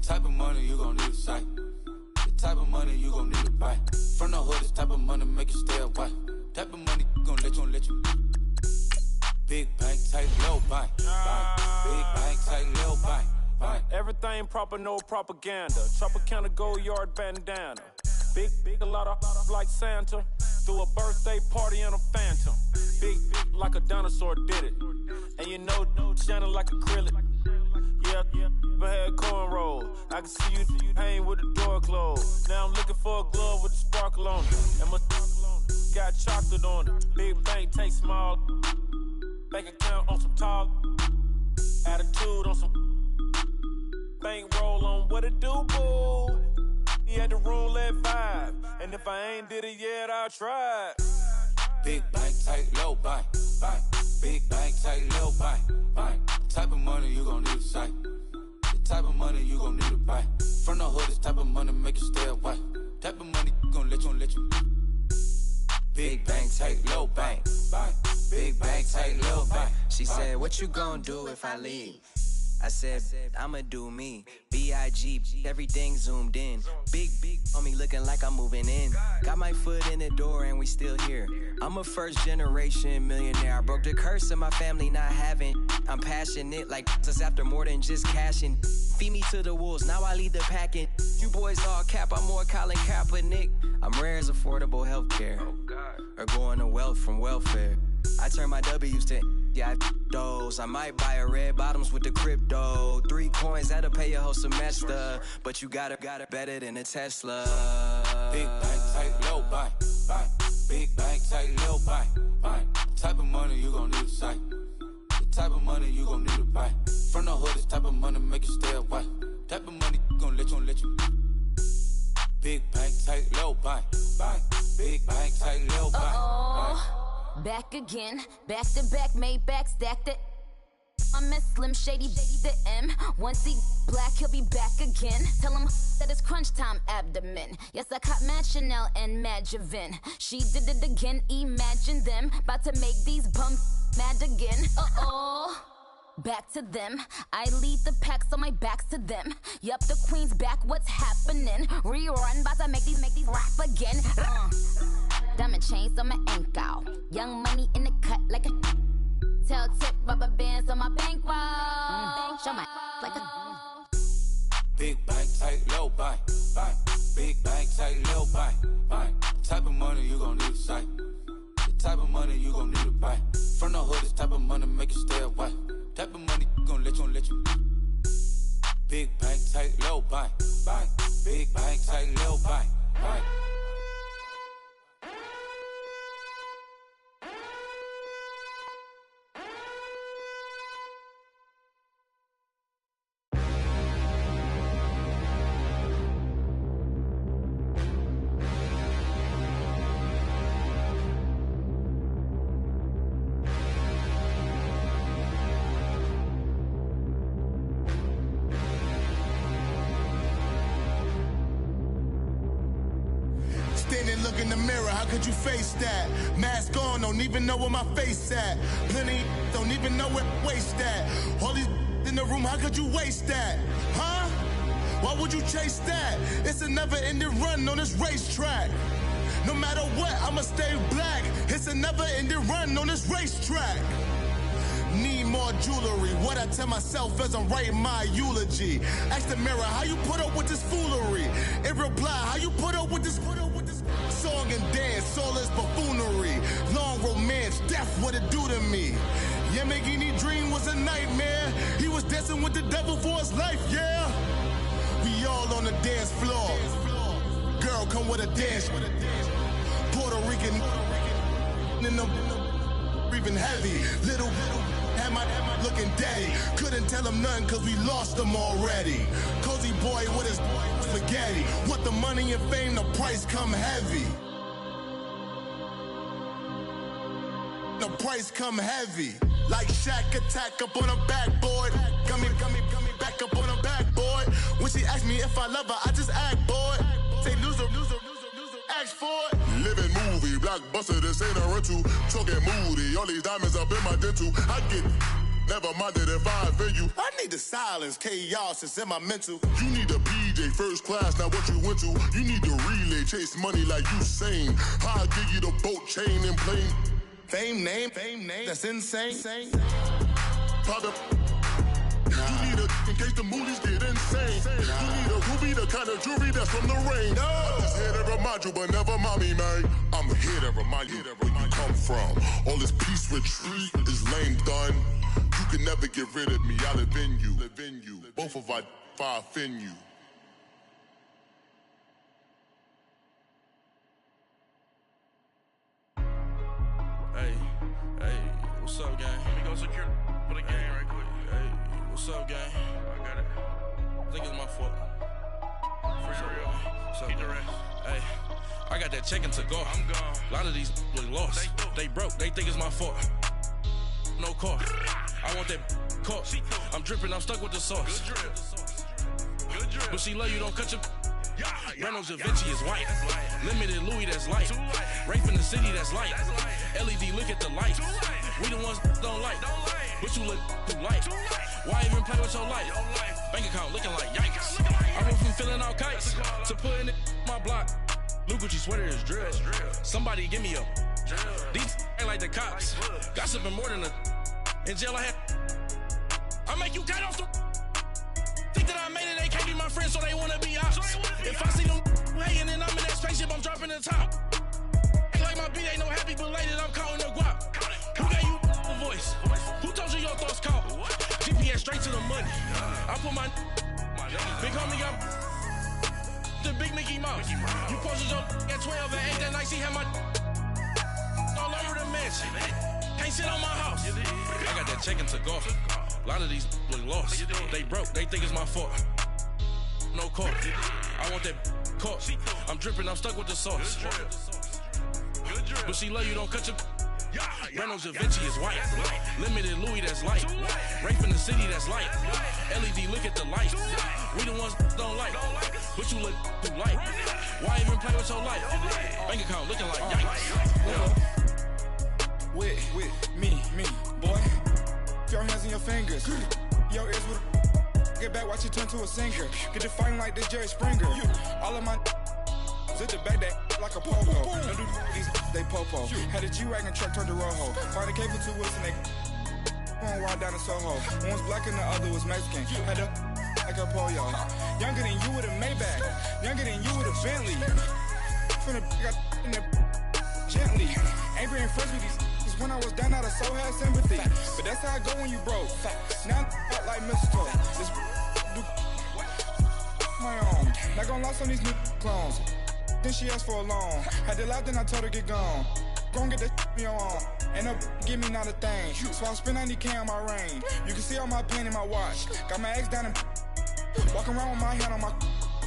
Type of money you gon' need a sight. The type of money you gon' need to buy. From the hood, this type of money make you stay away. Type of money gon' let you. Big bank, tight, low bank. Big bank, tight, low bank. Everything proper, no propaganda. Tropicana gold yard bandana. Big, a lot of like Santa. Threw a birthday party in a phantom. Big like a dinosaur did it. And you know, shining like acrylic. Yeah, I had cornrow. I can see you hang with the door closed. Now I'm looking for a glove with a sparkle on it. And my got chocolate on it. Big bank, take small. Bank account on some tall. Attitude on some. Bankroll on what it do, boo. He had the roulette vibe. And if I ain't did it yet, I'll try. Big bank, tight, low bank. Big bank, tight, low bank. Type of money you gon' need to sight. The type of money you gon' need to buy. From the hood, this type of money make you stay away. Type of money gon' let you. Big bank, tight, low bank. Big bank, tight, low bank. She said, what you gon' do if I leave? I said, I'ma do me. B.I.G. Everything zoomed in. Big on me looking like I'm moving in. Got my foot in the door and we still here. I'm a first generation millionaire. I broke the curse of my family not having. I'm passionate like just after more than just cashing. Feed me to the wolves, now I lead the packing. You boys all cap, I'm more Colin Kaepernick. I'm rare as affordable healthcare. Or going to wealth from welfare. I turn my W's to those. I might buy a red bottoms with the crypto. 3 coins, that'll pay your whole semester. But you gotta better than a Tesla. Big bank, tight, low bank, bank. Big bank, tight, low bank, bank. Type of money you gon' need to sight. The type of money you gon' need to buy. From the hood, this type of money make you stay away. Type of money gon' let you. Big bank, tight, low bank, bank. Big bank, tight, low bank, bank. Back again, back to back, made back, stacked it. I'm a Slim Shady, the M. Once he black, he'll be back again. Tell him that it's crunch time abdomen. Yes, I caught Mad Chanel and Mad Javin. She did it again, imagine them. About to make these bums mad again. Back to them. I lead the pack, so my back's to them. Yup, the queen's back, what's happening? Rerun, about to make these rap again. Diamond chains on my ankle. Young money in the cut like a tail tip, rubber bands on my bankroll. Show my like a Big bank, tight, low bank, bank. Big bank, tight, low bank, bank. Type of money you gon' need to sight. The type of money you gon' need to buy. From the hood, this type of money make you stay away. Type of money gon' let you. Big bank, tight, low bank, bank. Big bank, tight, low bank, bank. Look in the mirror, how could you face that? Mask on, don't even know where my face at. Plenty don't even know where waste at. All these in the room, how could you waste that? Huh? Why would you chase that? It's a never-ending run on this racetrack. No matter what, I'ma stay black. It's a never-ending run on this racetrack. Need more jewelry. What I tell myself as I'm writing my eulogy. Ask the mirror, how you put up with this foolery? In reply, how you put up with this song and dance, all this buffoonery. Long romance, death, what it do to me? Yamagini dream was a nightmare. He was dancing with the devil for his life, yeah. We all on the dance floor. Girl, come with a dance. Puerto Rican in the breathing heavy. Little had my looking daddy. Couldn't tell him nothing cause we lost him already. Cozy boy with his spaghetti. What the money and fame, the price come heavy. The price come heavy. Like Shaq attack up on a backboard. Gummy, back up on a backboard. When she asked me if I love her, I just act bored. Say loser, ask for it. Living movie, blockbuster, this ain't a rental. Talking moody, all these diamonds up in my dental. I get never minded if I offend you. I need the silence, chaos is in my mental. You need a PJ, first class, not what you went to. You need the relay, chase money like you sane. How I give you the boat, chain, and plane. Fame name, that's insane. Private. You need a, in case the movies get insane. You need a ruby, the kind of jewelry that's from the rain. No. I'm just here to remind you, but never mommy, man. I'm here to remind you where you come from. All this peace retreat is lame done. You can never get rid of me, I live in you. Both of our fire offend you. Hey, what's up, gang? Let me go secure for the game right quick. Hey, what's up, gang? I got it. I think it's my fault. For real. Keep the rest. Hey, I got that chicken to go. I'm gone. A lot of these look lost. They broke. They think it's my fault. No car. I want that caught. I'm dripping. I'm stuck with the sauce. Good drip. But she love you. Don't cut your. Reynolds Da Vinci is white. Limited Louis, that's light. Rape in the city, that's light. LED, look at the light. We the ones don't like. But you look too light. Why even play with your life? Bank account looking like yikes. I went from filling out kites to putting it my block. Blue Gucci sweater is drill. Somebody give me a. These ain't like the cops. Gossiping more than a. In jail I had. I make you cut off the. Think that I made it, they can't be my friends, so they wanna be ops. If I see them hating and I'm in that spaceship, I'm dropping the top. Ain't like my beat, ain't no happy belated, I'm counting the guap. Who gave you a voice? Who told you your thoughts count? GPS straight to the money. I put my big homie up. the big Mickey Mouse. You posted your at 12 and 8 that night, she had my all over the mansion. Can't sit on my house. I got that check to go. A lot of these look lost. They broke, they think it's my fault. No court. I want that court. I'm dripping, I'm stuck with the sauce. But she love you, don't cut your. Reynolds Da Vinci is white. Limited Louis, that's light. Rape in the city, that's light. LED, look at the light. We the ones don't like. But you look too light. Why even play with your life? Bank account looking like yikes. With me, boy. Your hands and your fingers. Your ears with get back, watch you turn to a singer. Get to fighting like this Jerry Springer. All of my zip the back that like a pogo. Don't do these they popo. Had a G-Wagon truck turned to Rojo. Find a cable 2 wheels and they going wild down in Soho. One was black and the other was Mexican. Had a like a pollo. Younger than you with a Maybach. Younger than you with a Bentley. From the got in the gently. Ain't been friends with these. When I was down, I so had sympathy. But that's how I go when you broke. Now I'm like mistletoe. This do my own. Not gonna lost on these new clones. Then she asked for a loan. Had to laugh, then I told her get gone. Gon' get that me on. Ain't no give me not a thing. So I spend 90K on my ring. You can see all my pain in my watch. Got my ex down and walking around with my hand on my.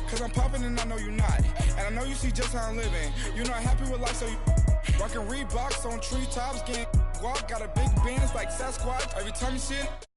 Cause I'm popping and I know you not. And I know you see just how I'm living. You're not happy with life, so you. Rockin' Reeboks on treetops, getting guap. Got a big Benz like Sasquatch. Every time you see it.